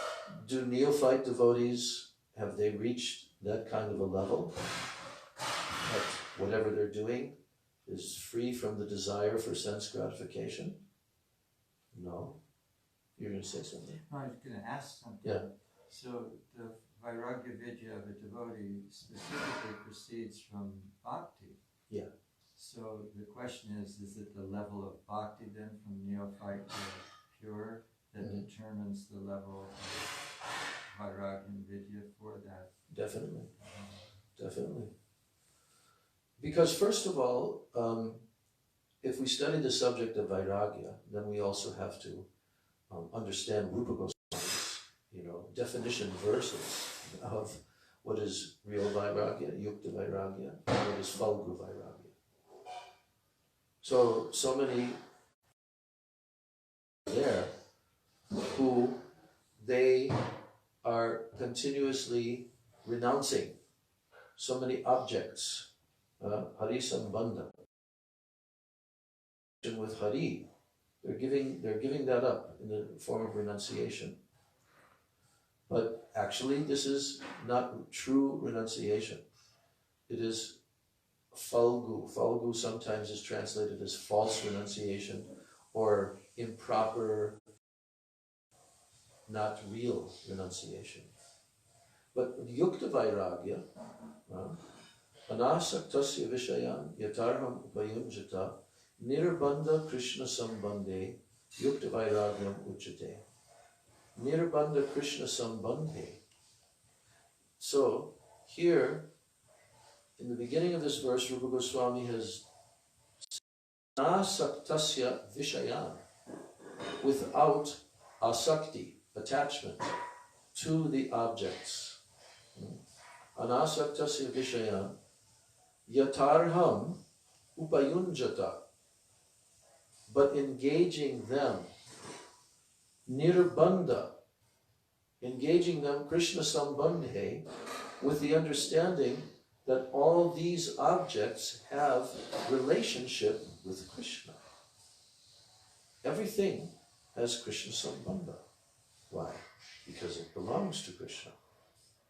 do neophyte devotees, have they reached that kind of a level? That whatever they're doing is free from the desire for sense gratification? No. You're going to say something? No, I was going to ask something. Yeah. So the Vairagya Vidya of a devotee specifically proceeds from bhakti. Yeah. So the question is it the level of bhakti then from neophyte to pure that determines the level of Vairagya and Vidya for that? Definitely. Definitely. Because first of all, if we study the subject of Vairagya, then we also have to understand Rupa Goswami's, definition verses of what is real Vairagya, Yukta Vairagya, and what is Falgu Vairagya. So many there who they are continuously renouncing so many objects, Harisambandha, with Hari. They're giving that up in the form of renunciation. But actually, this is not true renunciation. It is falgu. Falgu sometimes is translated as false renunciation or improper, not real renunciation. But yukta vairagya, anasaktasya vishayan yatarham upayunjata nirbandha krishna sambandhe yukta vairagyam uchate. Nirbandha krishna sambandhe. So here, in the beginning of this verse, Rupa Goswami has anasaktasya vishayan, without asakti, attachment to the objects. Anasaktasya vishayan yatarham upayunjata, but engaging them, nirbandha, engaging them Krishna sambandhe, with the understanding that all these objects have relationship with Krishna. Everything has Krishna sambandha. Why? Because it belongs to Krishna.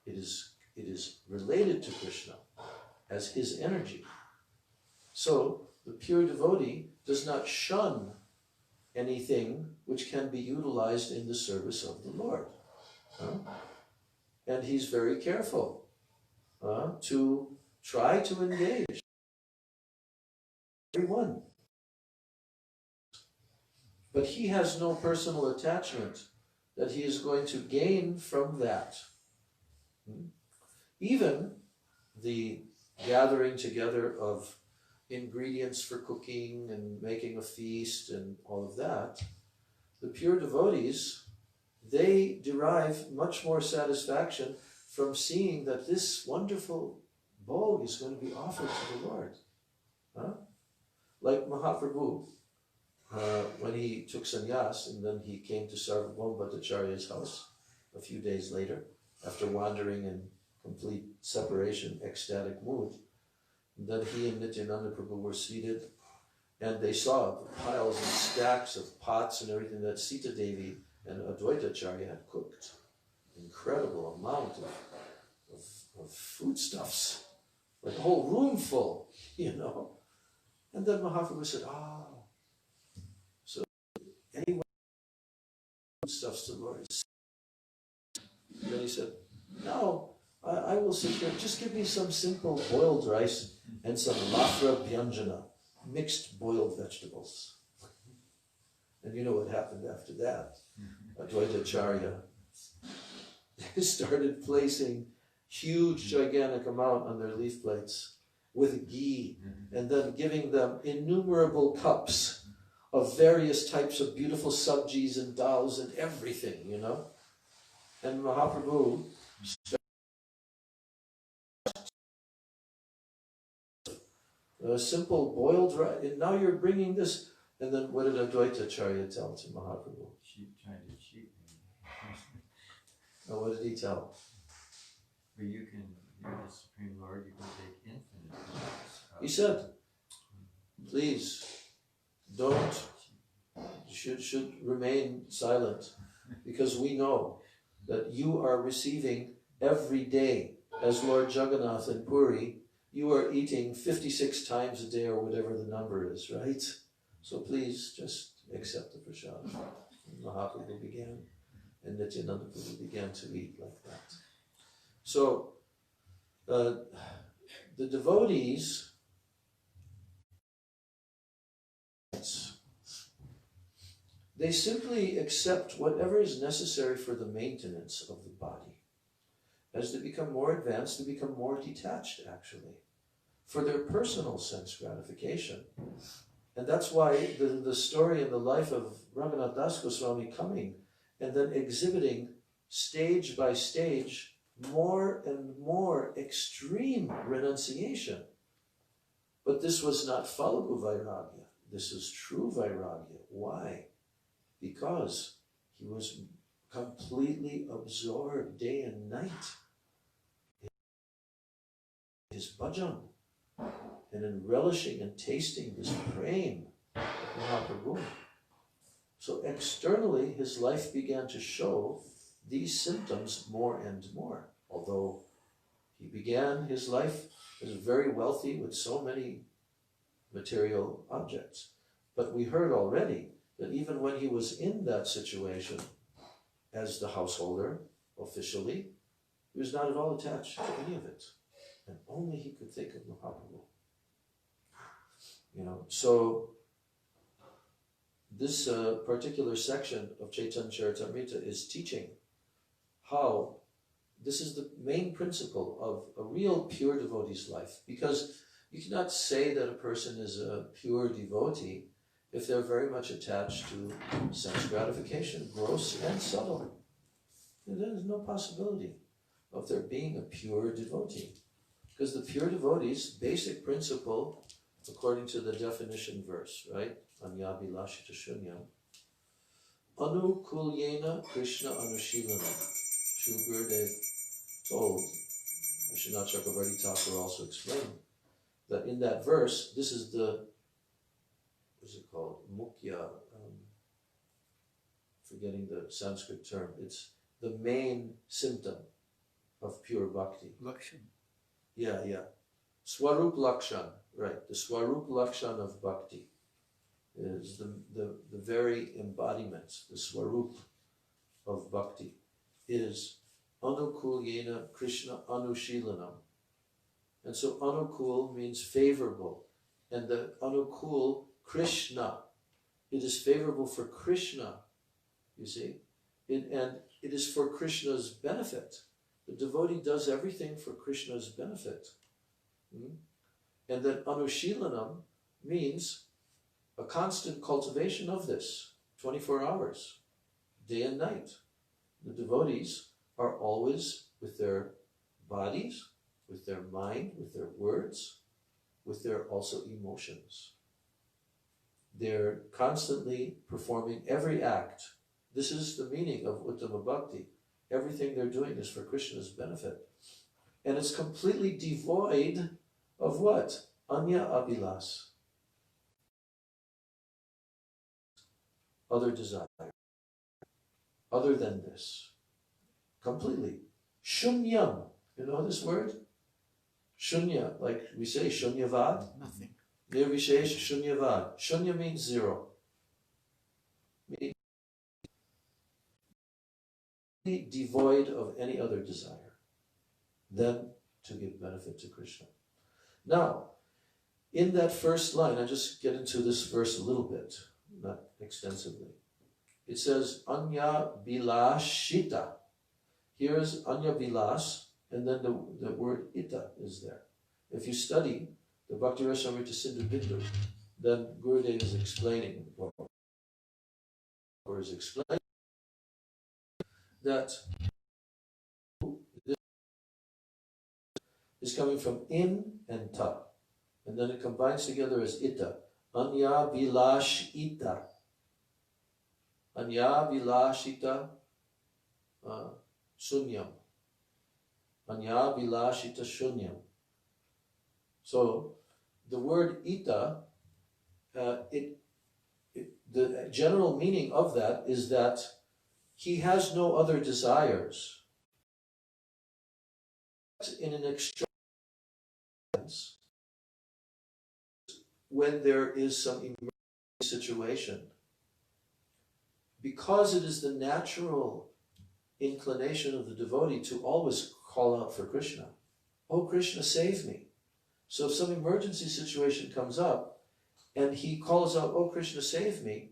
It is related to Krishna as his energy. So the pure devotee does not shun anything which can be utilized in the service of the Lord. And he's very careful to try to engage everyone. But he has no personal attachment that he is going to gain from that. Even the gathering together of ingredients for cooking and making a feast and all of that, the pure devotees, they derive much more satisfaction from seeing that this wonderful bhog is going to be offered to the Lord. Like Mahaprabhu, when he took sannyas and then he came to Sarvabhauma Bhattacharya's house a few days later, after wandering in complete separation, ecstatic mood. And then he and Nityananda Prabhu were seated, and they saw piles and stacks of pots and everything that Sita Devi and Advaita Acharya had cooked. Incredible amount of foodstuffs, like a whole room full, And then Mahaprabhu said, so anyone foodstuffs to the Lord. And then he said, no, I will sit here. Just give me some simple boiled rice and some lafra bhyanjana, mixed boiled vegetables. And you know what happened after that? Advaita Acharya started placing huge, gigantic amount on their leaf plates with ghee, and then giving them innumerable cups of various types of beautiful sabjis and dals and everything, And Mahaprabhu a simple boiled rice, and now you're bringing this. And then what did Advaita Acharya tell to Mahaprabhu? She tried to cheat me. Now what did he tell? But you're the Supreme Lord, you can take infinite amounts. He said, please, should remain silent, because we know that you are receiving every day, as Lord Jagannath in Puri, you are eating 56 times a day or whatever the number is, right? So please just accept the prasad. Mahaprabhu began, and Nityananda Prabhu began to eat like that. So the devotees, they simply accept whatever is necessary for the maintenance of the body. As they become more advanced, they become more detached, actually, for their personal sense gratification. And that's why the story and the life of Raghunath Das Goswami coming and then exhibiting stage by stage more and more extreme renunciation. But this was not Falgu Vairagya. This is true Vairagya. Why? Because he was completely absorbed day and night in his bhajan and in relishing and tasting this prem Mahaprabhu. So externally, his life began to show these symptoms more and more. Although he began his life as very wealthy with so many material objects. But we heard already that even when he was in that situation as the householder, officially, he was not at all attached to any of it. And only he could think of Mahaprabhu. So this particular section of Chaitanya Charitamrita is teaching how this is the main principle of a real pure devotee's life. Because you cannot say that a person is a pure devotee if they're very much attached to sense gratification, gross and subtle. There's no possibility of there being a pure devotee. Because the pure devotee's basic principle, according to the definition verse, right? Anyabhilashita shunyam. Anukulyena Krishna Anushilana. Srila Gurudev told, Vishwanath Chakravarti Thakur also explained, that in that verse, this is the, what's it called? Mukhya, forgetting the Sanskrit term. It's the main symptom of pure bhakti. Lakshan. Yeah. Swarup Lakshan, right. The Swarup Lakshan of bhakti is the very embodiment, the Swarup of bhakti is Anukulyena Krishna Anushilanam. And so Anukul means favorable. And the Anukul Krishna, it is favorable for Krishna, you see. And it is for Krishna's benefit. The devotee does everything for Krishna's benefit. And then Anushilanam means a constant cultivation of this, 24 hours, day and night. The devotees are always with their bodies, with their mind, with their words, with their also emotions. They're constantly performing every act. This is the meaning of Uttama Bhakti. Everything they're doing is for Krishna's benefit. And it's completely devoid of what? Anya Abhilas. Other desire. Other than this. Completely. Shunyam. You know this word? Shunya, like we say, shunyavad. Nothing. Nirvishesh shunyavad. Shunya means zero. Means devoid of any other desire than to give benefit to Krishna. Now, in that first line, I just get into this verse a little bit, not extensively. It says, Anya Bilashita. Here's Anya Bilas, and then the word Ita is there. If you study the Bhakti Rasamrita Sindhu Bindu, then Gurudev is explaining, or is explaining, that this is coming from in and ta, and then it combines together as ita. Anya Bilash Ita. Anya Bilashita Sunyam. Anya Bilashita Shunyam. So the word ita, the general meaning of that is that he has no other desires. In an extreme sense, when there is some emergency situation, because it is the natural inclination of the devotee to always call out for Krishna. Oh, Krishna, save me. So if some emergency situation comes up and he calls out, oh, Krishna, save me,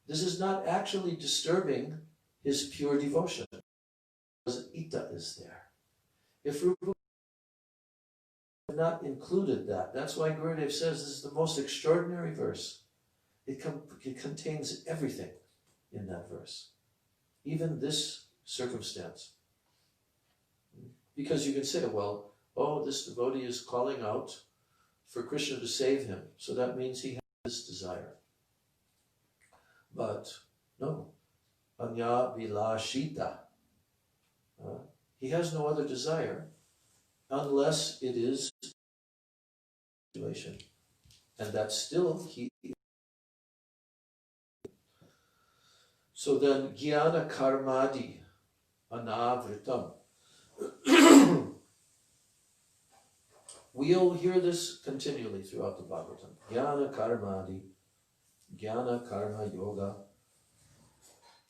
this is not actually disturbing his pure devotion, because Ita is there. If Rupa had not included that, that's why Gurudev says this is the most extraordinary verse. It contains everything in that verse, even this circumstance. Because you can say, well, oh, this devotee is calling out for Krishna to save him, so that means he has this desire. But no, Anya Vilashita. He has no other desire unless it is situation. And that still he So then, jnana karmadi anavritam. We'll hear this continually throughout the Bhagavatam. Jnana karmadi, jnana karma yoga.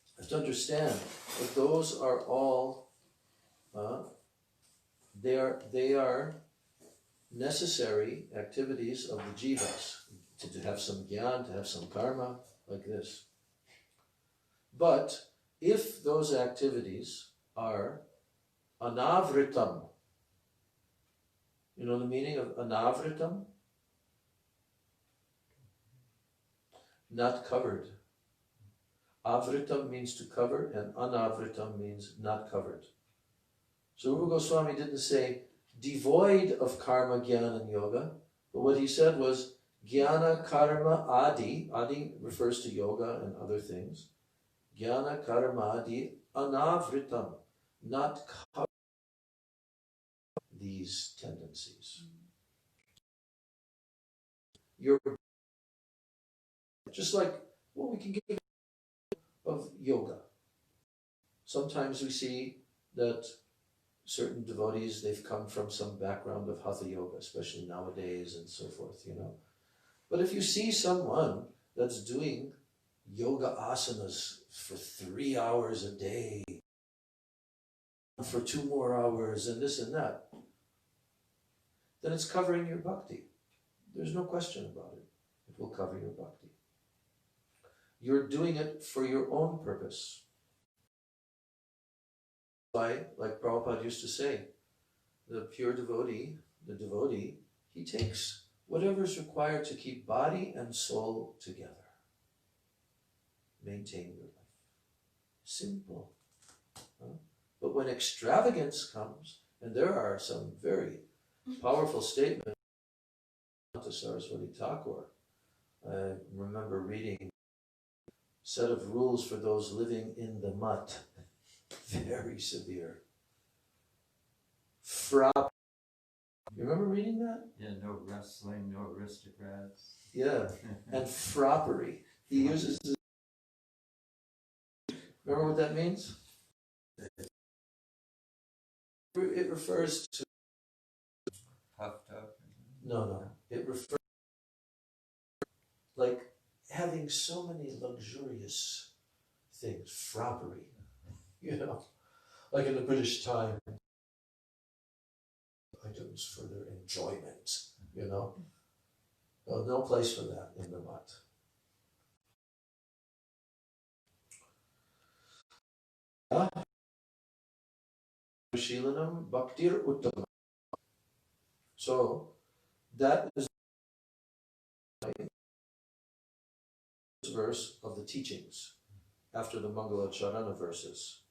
You have to understand that those are all, they are necessary activities of the jivas. To have some jnana, to have some karma, like this. But if those activities are anavritam, you know the meaning of anavritam? Not covered. Avritam means to cover, and anavritam means not covered. So Rupa Goswami didn't say devoid of karma, jnana, and yoga, but what he said was jnana, karma, adi. Adi refers to yoga and other things. Jnana, karma, adi, anavritam, not cover these tendencies. You're just like, well, we can give of yoga. Sometimes we see that certain devotees, they've come from some background of hatha yoga, especially nowadays and so forth, you know. But if you see someone that's doing yoga asanas for 3 hours a day, for 2 more hours, and this and that, then it's covering your bhakti. There's no question about it. It will cover your bhakti. You're doing it for your own purpose. Why, like Prabhupada used to say, the pure devotee, he takes whatever is required to keep body and soul together. Maintain your life. Simple. But when extravagance comes, and there are some very powerful statements to Saraswati Thakur. I remember reading a set of rules for those living in the mutt. Very severe. You remember reading that? Yeah, no wrestling, no aristocrats. Yeah, and frappery. He uses this. Remember what that means? It refers to... Puffed up. No. It refers like having so many luxurious things, frappery, you know, like in the British time, items for their enjoyment, you know. No place for that in the mat. Shilanam bhaktir uttama. So that is the verse of the teachings after the Mangala Charana verses.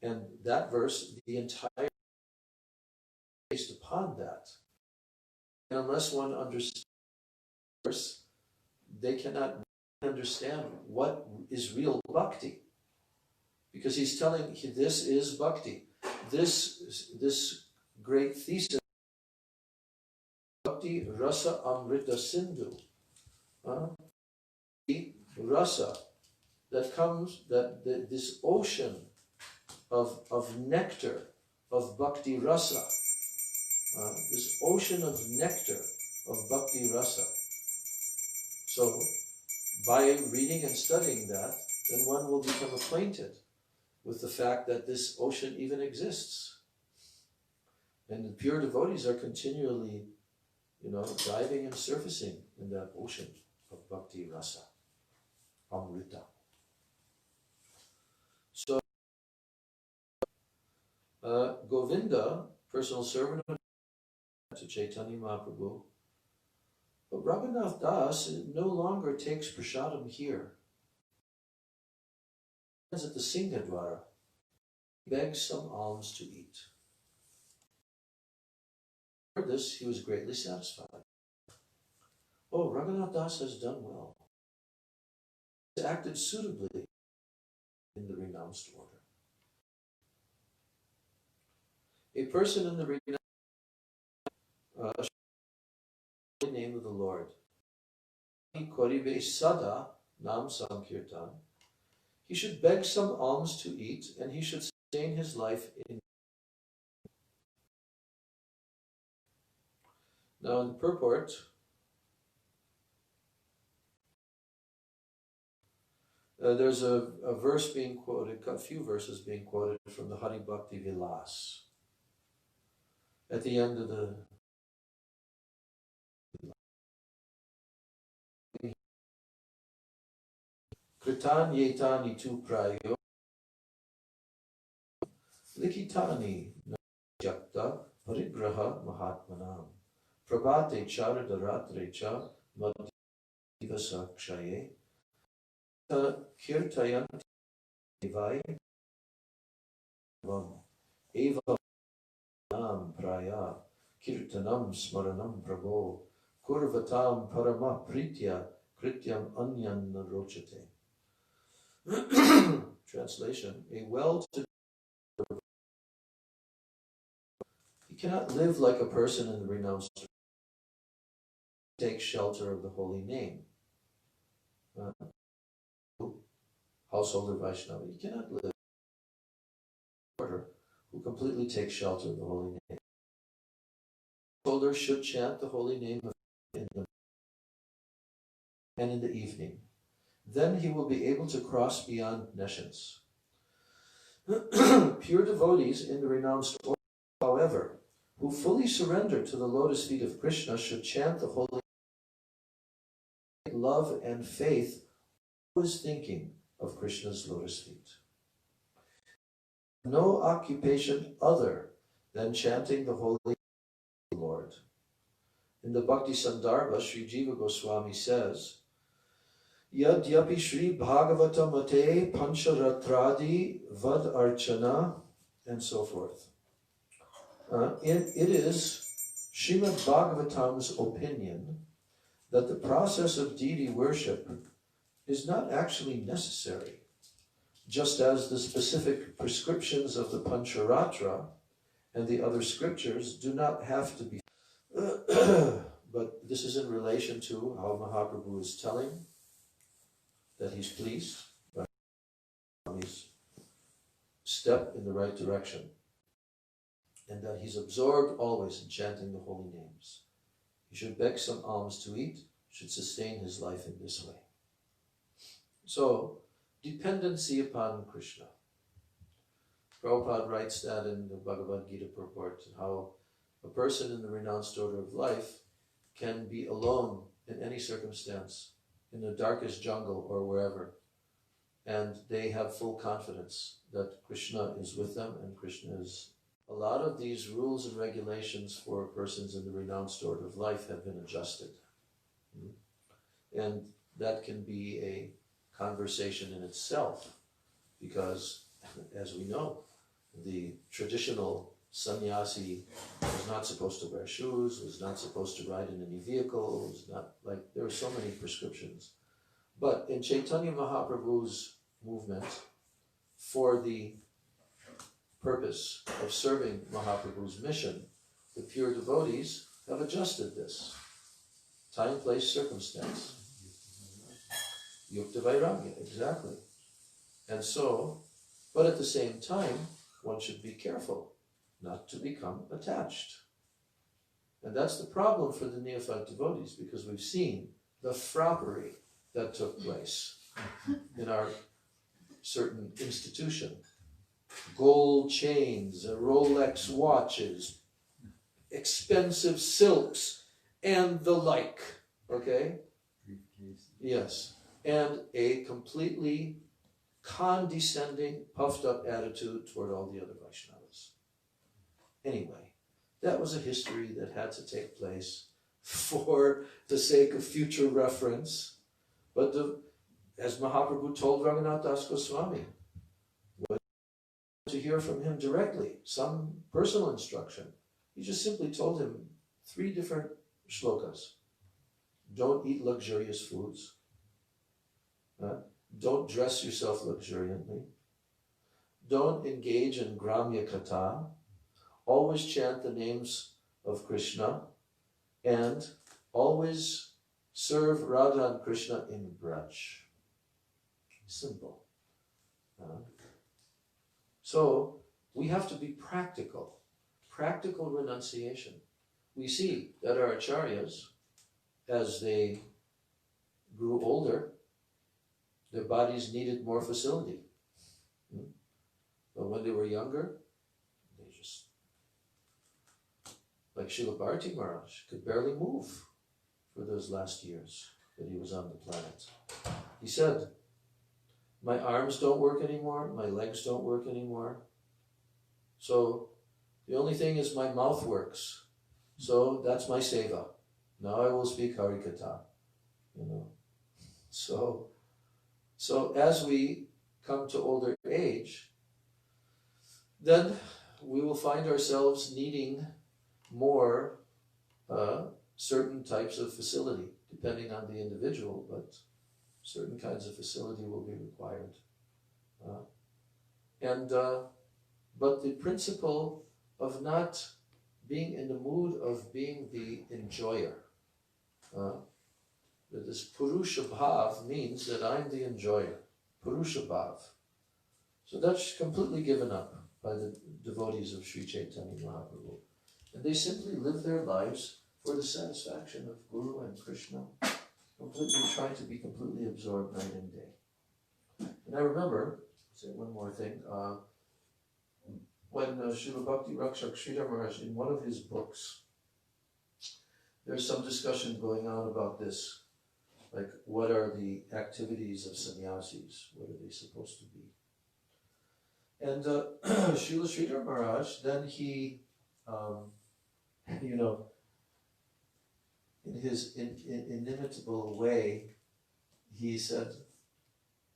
And that verse, the entire based upon that. And unless one understands the verse, they cannot understand what is real bhakti. Because he's telling this is bhakti. This great thesis, bhakti rasa amrita sindhu. Rasa that comes, this ocean of nectar, of bhakti rasa, this ocean of nectar of bhakti rasa. So, by reading and studying that, then one will become acquainted with the fact that this ocean even exists. And the pure devotees are continually, diving and surfacing in that ocean of bhakti rasa, amrita. So, Govinda, personal servant to Chaitanya Mahaprabhu, but Raghunath Das no longer takes prasadam here. He at the Singha-dwara, he begs some alms to eat. For this, he was greatly satisfied. Oh, Raghunath Das has done well. He has acted suitably in the renounced order. A person in the renounced the name of the Lord. Koribe sada nam sankirtan. he should beg some alms to eat, and he should sustain his life in. Now in the purport, there's a verse being quoted, a few verses being quoted from the Hari Bhakti Vilas. At the end of the Kritan Yetani tu prayo Likitani Jakta Parigraha Mahatmanam Prabhate Charadharatre Cha Madhivasa Kshaye Kirtayanti Devai Eva Nam Praya Kirtanam Smaranam Prabho Kurvatam Parama Pritya Krityam Anyan Rochate. Translation: a well-to-do, he cannot live like a person in the renounced, take shelter of the holy name. Householder Vaishnava, he cannot live order who completely takes shelter of the holy name. Householder should chant the holy name and in the evening. Then he will be able to cross beyond nescience. Pure devotees in the renounced order, however, who fully surrender to the lotus feet of Krishna should chant the holy name, love and faith, always thinking of Krishna's lotus feet. No occupation other than chanting the holy name of the Lord. In the Bhakti Sandarbha, Sri Jiva Goswami says, Yadyapi Shri Bhagavata Mate Pancharatradi Vad Archana, and so forth. It is Srimad Bhagavatam's opinion that the process of deity worship is not actually necessary, just as the specific prescriptions of the Pancharatra and the other scriptures do not have to be. But this is in relation to how Mahaprabhu is telling that he's pleased by his step in the right direction, and that he's absorbed always in chanting the holy names. He should beg some alms to eat, should sustain his life in this way. So, dependency upon Krishna. Prabhupada writes that in the Bhagavad Gita purport, how a person in the renounced order of life can be alone in any circumstance, in the darkest jungle or wherever, and they have full confidence that Krishna is with them and Krishna is. A lot of these rules and regulations for persons in the renounced order of life have been adjusted. And that can be a conversation in itself, because, as we know, the traditional sannyasi was not supposed to wear shoes, was not supposed to ride in any vehicle, was not like, there are so many prescriptions. But in Chaitanya Mahaprabhu's movement, for the purpose of serving Mahaprabhu's mission, the pure devotees have adjusted this. Time, place, circumstance. Yukta Vairagya, exactly. And so, but at the same time, one should be careful not to become attached. And that's the problem for the neophyte devotees, because we've seen the frappery that took place in our certain institution. Gold chains, Rolex watches, expensive silks, and the like, okay? Yes, and a completely condescending, puffed up attitude toward all the other Vaishnavas. Anyway, that was a history that had to take place for the sake of future reference. But as Mahaprabhu told Raghunath Das Goswami, to hear from him directly, some personal instruction, he just simply told him 3 different shlokas. Don't eat luxurious foods. Don't dress yourself luxuriantly. Don't engage in Gramya Katha. Always chant the names of Krishna. And always serve Radha and Krishna in Braj. Simple. So we have to be practical renunciation. We see that our acharyas, as they grew older, their bodies needed more facility. But when they were younger, they just, like Srila Bharati Maharaj, could barely move for those last years that he was on the planet. He said, my arms don't work anymore, my legs don't work anymore. So the only thing is my mouth works. So that's my seva. Now I will speak Hari Katha. So as we come to older age, then we will find ourselves needing more certain types of facility, depending on the individual, but certain kinds of facility will be required. But the principle of not being in the mood of being the enjoyer, that this Purusha Bhav means that I'm the enjoyer, Purusha Bhav. So that's completely given up by the devotees of Sri Chaitanya Mahaprabhu. And they simply live their lives for the satisfaction of Guru and Krishna, completely trying to be completely absorbed night and day. And I remember, say one more thing, when Srila Bhakti Rakshak Sridhar Maharaj, in one of his books, there's some discussion going on about this, like what are the activities of sannyasis, what are they supposed to be? And Srila Sridhar Maharaj, then he, in his inimitable way, he said,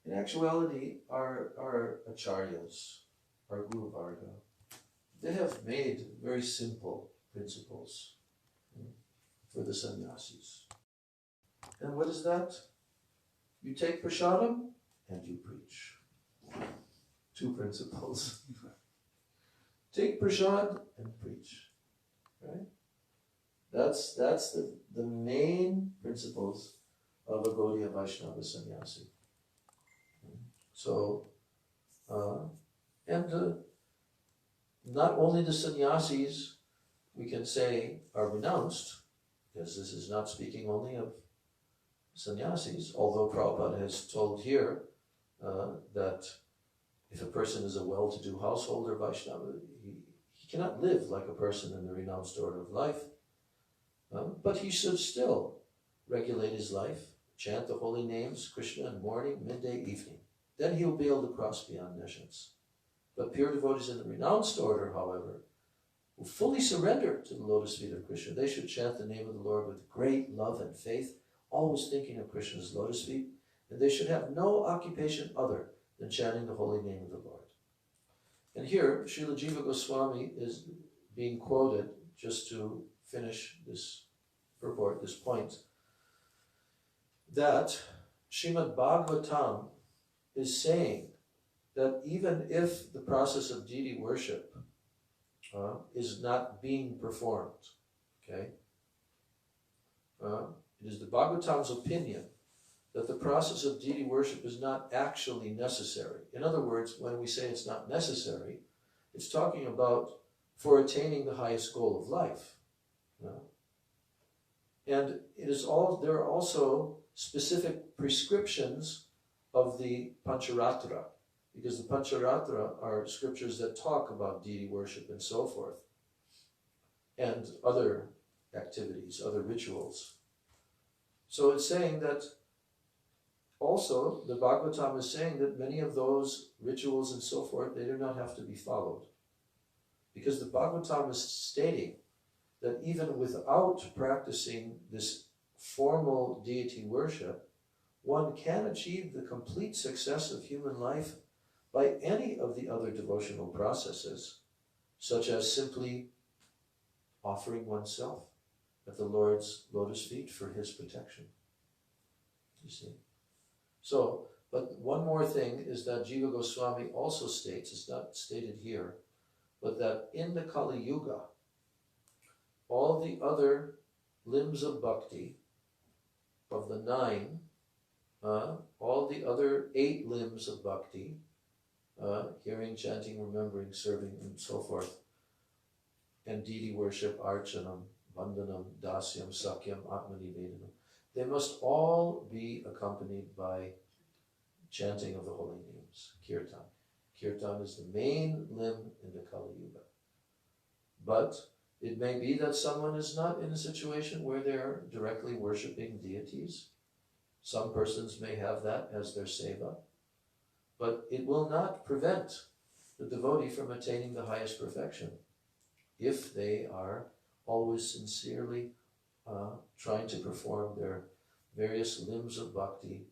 in actuality, our acharyas, our Guru Varga, they have made very simple principles for the sannyasis. And what is that? You take prasadam and you preach. Two principles. Take prasad and preach. Right? That's the main principles of a Gaudiya Vaishnava sannyasi. So, not only the sannyasis, we can say, are renounced, because this is not speaking only of sannyasis, although Prabhupada has told here that if a person is a well-to-do householder Vaishnava, he cannot live like a person in the renounced order of life, but he should still regulate his life, chant the holy names, Krishna in morning, midday, evening. Then he will be able to cross beyond nescience. But pure devotees in the renounced order, however, who fully surrender to the lotus feet of Krishna, they should chant the name of the Lord with great love and faith, always thinking of Krishna's lotus feet, and they should have no occupation other than chanting the holy name of the Lord. And here, Srila Jiva Goswami is being quoted, just to finish this purport, this point, that Srimad Bhagavatam is saying that even if the process of deity worship is not being performed, okay, it is the Bhagavatam's opinion that the process of deity worship is not actually necessary. In other words, when we say it's not necessary, it's talking about for attaining the highest goal of life. And it is there are also specific prescriptions of the Pancharatra, because the Pancharatra are scriptures that talk about deity worship and so forth, and other activities, other rituals. So it's saying that also the Bhagavatam is saying that many of those rituals and so forth, they do not have to be followed. Because the Bhagavatam is stating that even without practicing this formal deity worship, one can achieve the complete success of human life by any of the other devotional processes, such as simply offering oneself at the Lord's lotus feet for his protection. You see? So, but one more thing is that Jiva Goswami also states, it's not stated here, but that in the Kali Yuga, all the other limbs of bhakti, of the 9, all the other 8 limbs of bhakti hearing, chanting, remembering, serving, and so forth, and deity worship, archanam, vandanam, dasyam, sakyam, atmanivedanam. They must all be accompanied by chanting of the holy names, kirtan. Kirtan is the main limb in the Kali Yuga. But it may be that someone is not in a situation where they're directly worshipping deities. Some persons may have that as their seva, but it will not prevent the devotee from attaining the highest perfection if they are always sincerely trying to perform their various limbs of bhakti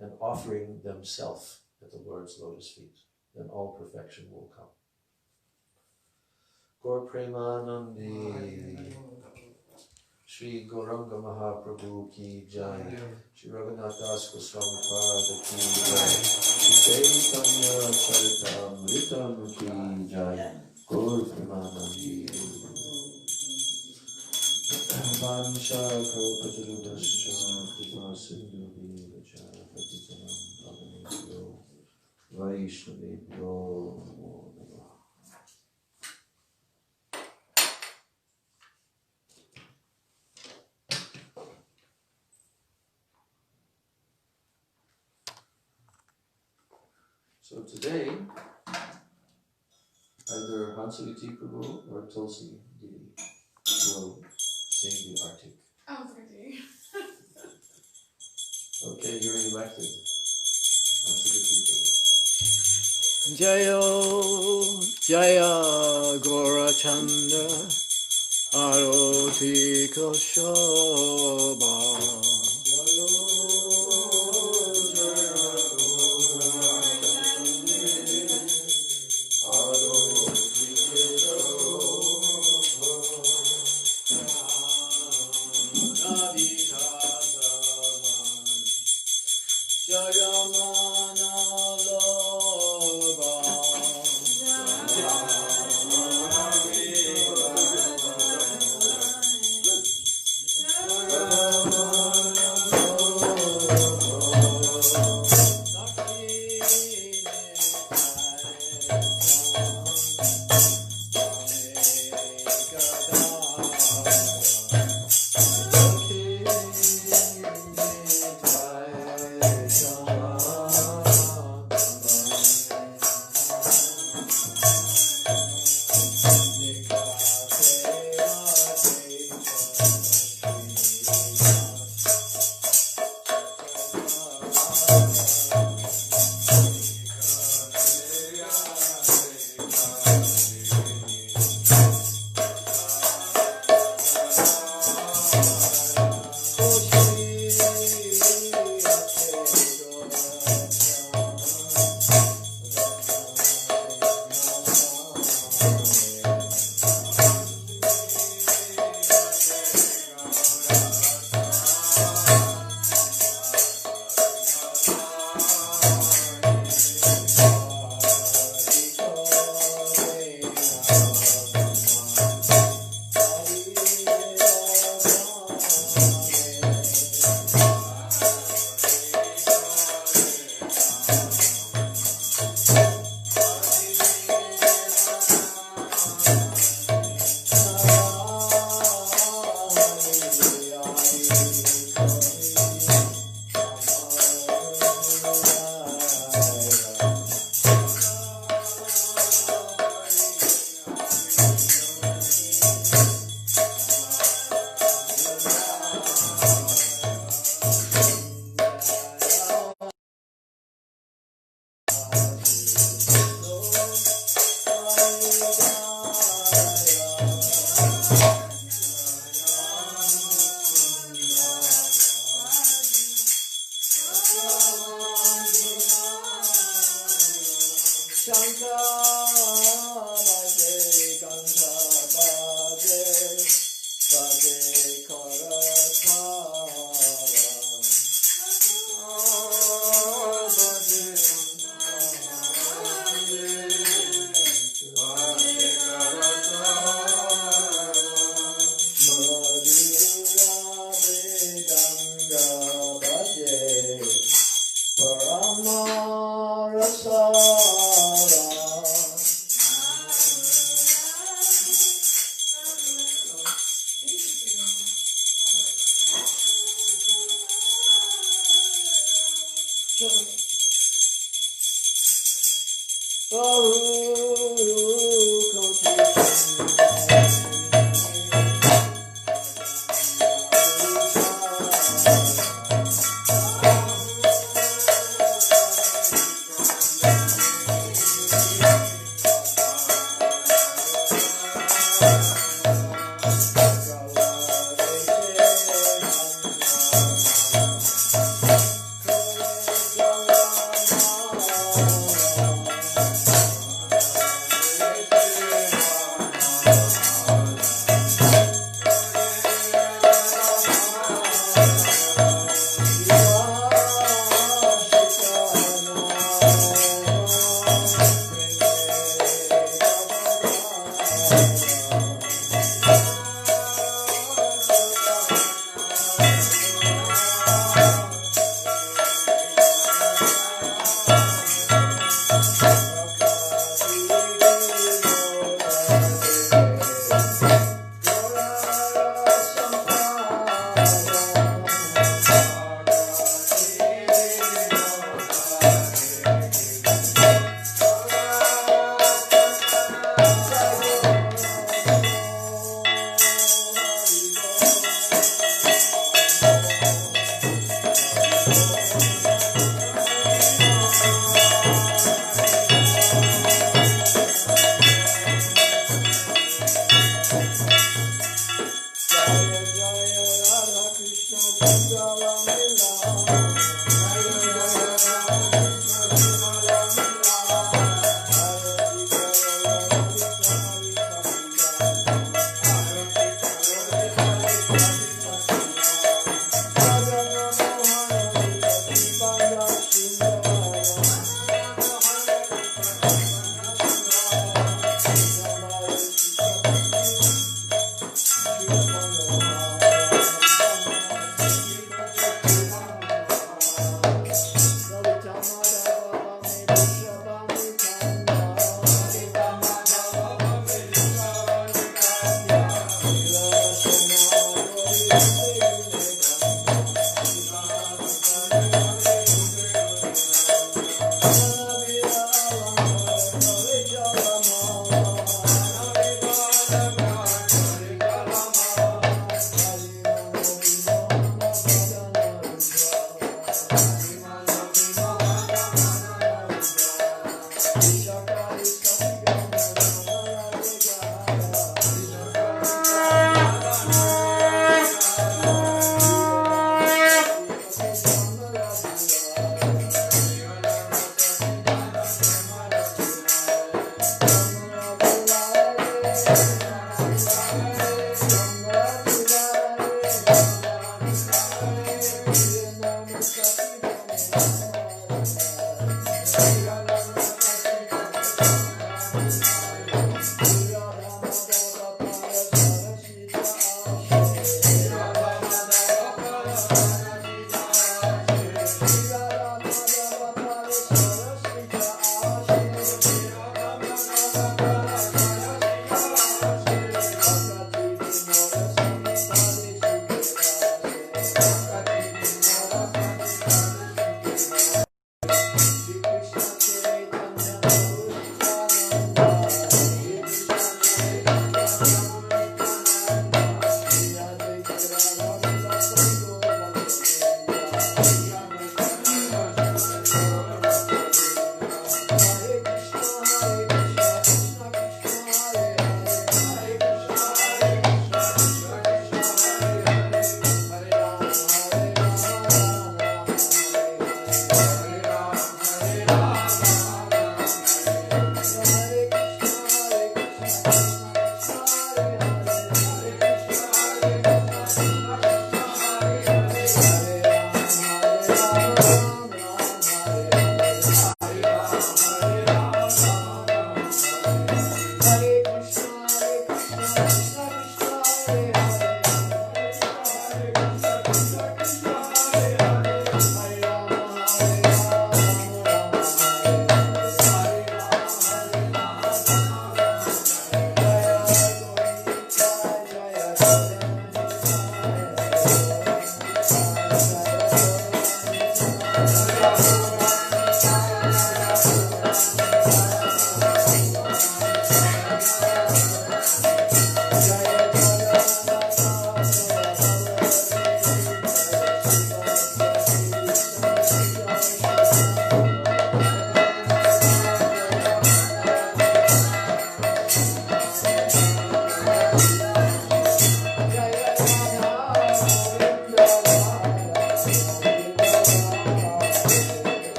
and offering themselves at the Lord's lotus feet. Then all perfection will come. Gaur Premanandi, Shri Gauranga Mahaprabhu ki jai, Shri Raghunath Das Goswami Pada ki jai, Shri Chaitanya Charitamritam ki jai, Gaur Premanandi. Vansha Kalpatarubhascha Kripa Sindhu Vivacha Patitanam Pavanebhyo Vaishnavebhyo Namo Namaha. So today, either Hansaviti Prabhu or Tulsi Didi will sing the Arctic. I was going to. Okay, you're elected. Hansaviti Prabhu. Jayo Jaya Gorachanda Aroti Koshobha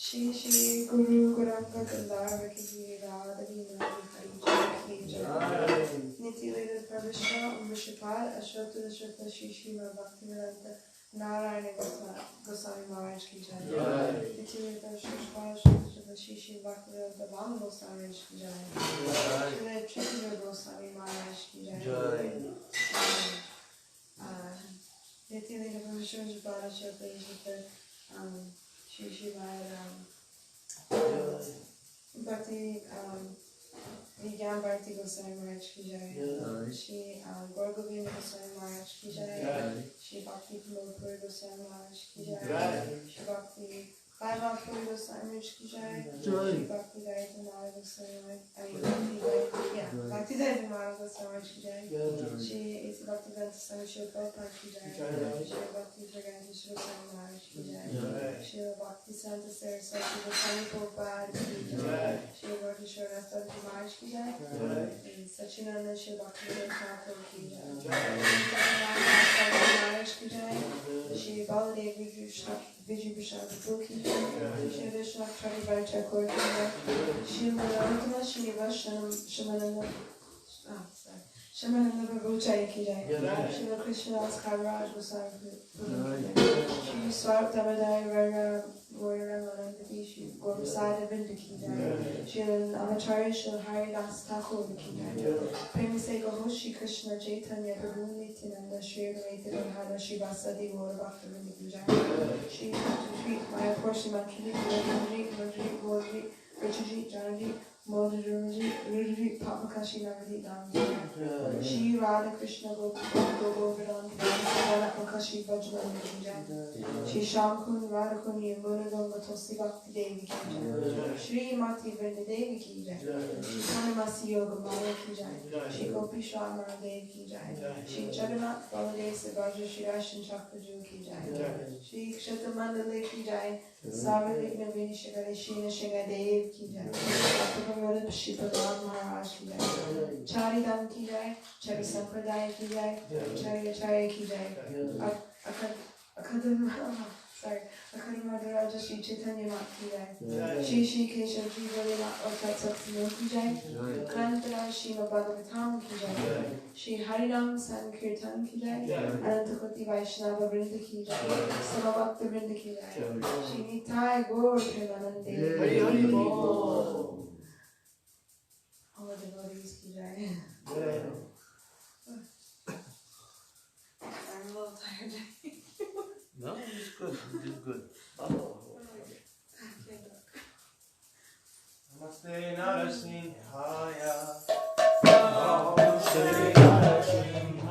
Shri Shri Guru Guranga Gandharva Ki Radhani Hari Jai Niti Leda Pravishna Vishapad Ashwata Ashwata Shri Srimad Bhaktivedanta Narayana Goswami Maharaj Ki Jai Niti Leda Vishapad Ashwata Shri Srimad Bhaktivedanta Vama Goswami Maharaj Ki Jai Niti Leda Tripura Goswami Maharaj Ki Jai Niti Leda Vishapad Ashwata Shri Srimad Bhakti Vigyan Bharti Goswami Maharaj Ki Jai Shri Gaur Govinda Goswami Maharaj Ki Jai Shri Bhakti Pramod Goswami Maharaj Ki Jai Shri Bhakti Padmanabha Goswami Maharaj Ki Jai Shri Bhakti Gayatri Maharaj Goswami Maharaj Bhakti Gayatri Maharaj Goswami Maharaj Ki Jai Shri Iti Bhakti Vedanta Swami Srila Prabhupada Ki Jai Shri Bhakti Vedanta Srila Swami Maharaj Ki Jai Shri Bhakti Santa Saraswati Goswami Prabhupada Ki Jai Shri Bhakti Srila Maharaj Ki Jai Sachinanda Shri Bhakti Vedanta Thakur Ki Jai Maharaj Ki Jai Shri Baladev Vijay Vishal Thakur Ki Jai Shri Vishnu Prabhupada Thakur Ki Jai Shri Manantana Shri Shamananda Prabhu Jai Ki Jai Shri Krishna Kaviraj Goswami Shri Swarup Damodar Rara Warrior Ramananda Shri Gormasada Vinda Ki Jai Shri Amacharya Shri Haridas Thakur Ki Jai Premi Se Gaho Shri Krishna Chaitanya Prabhu Nityananda Shri Advaita Gadadhara Shri Vasadi Gaura Bhakta Vinda Ki Jai Shri Maya Porshi Manchali Madhuri Gauri Richaji Janaji Modhuri Rudri Papakashi Navadi Dam Shri Radha Krishna Govardhan Savana Pakashi Vajman Ki Shri Shamkun Radhakun Yamuna Ganga Tosi Bhakti Devi Ki Jai Shri Mati Vrinda Devi Ki Jai Shri Kanamasi Yoga Maya Ki Jai Shri Gopi Shamara Devi Ki Jai Shri Jagannath Baladev Subhadra Shri Rashan Chakraju Ki Jai Shri Kshetra Mandale Ki Jai Sarvadvigna Vinishagari Shina Shinga Dev Ki Jai Bhagavad Shri Bhagavad Maharaj Ki Jai Charidam Ki Jai Chari Sampradaya Ki Jai Chari Acharya Ki Jai Akadamadaraja Shri Chaitanya Mat Ki Jai Shri Shri Keshav Jiva Mat Ortat Satsino Ki Jai Kanantara Shri Bhagavatam Ki Jai Shri Harinam Sankirtan Ki Jai Anantakoti Vaishnava Vrinda Ki Jai Samabhakta Vrinda Ki Jai Shri Nitai Gaur Premanande Hari Hari Bol all the devotees Ki Jai I'm a little tired. No, it's good. You did good. Namaste Narasimhaya. Namaste Narasimhaya.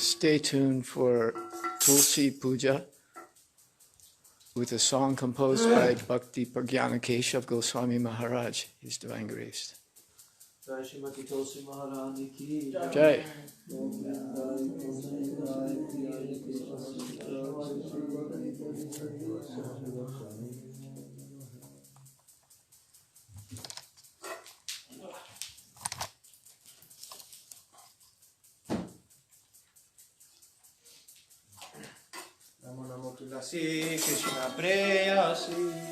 Stay tuned for Tulsi Puja with a song composed by Bhakti Pragyana Keshav Goswami Maharaj, His Divine Grace. Jai Srimati Tulsi Maharani ki Jai. Namo Namo Tulasi Krishna Preyasi.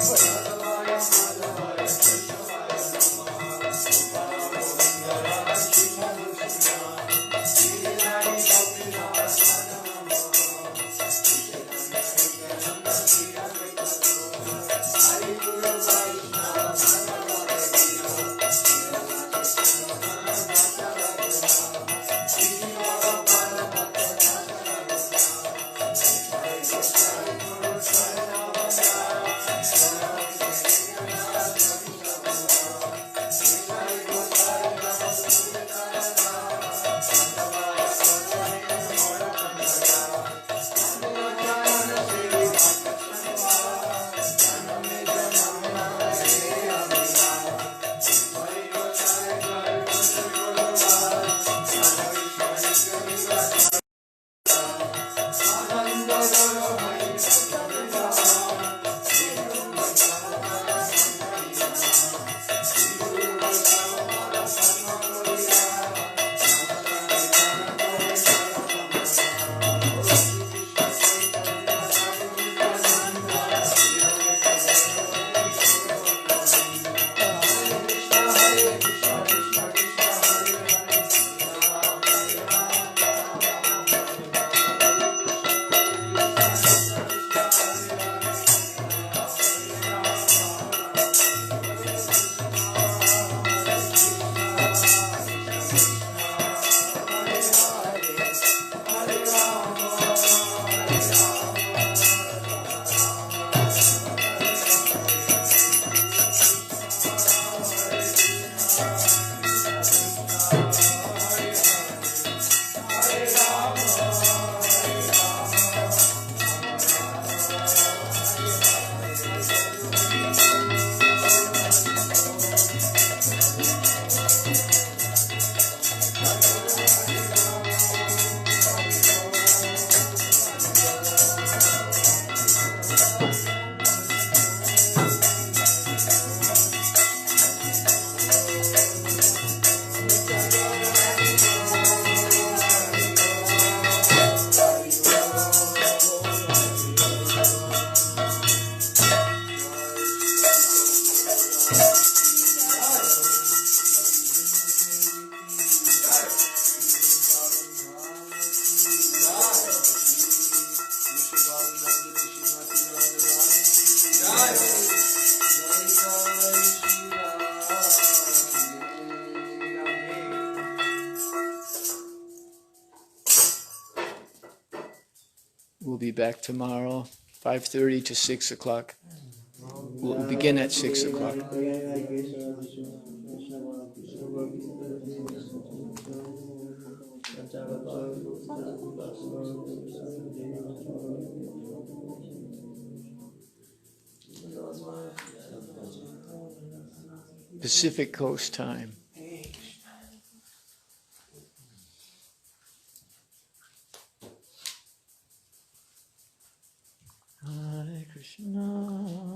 Krishna We'll be back tomorrow, 5:30 to 6 o'clock. We'll begin at 6 o'clock. Pacific Coast time. Hare Krishna,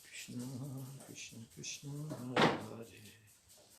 Krishna Krishna Krishna Hare Hare.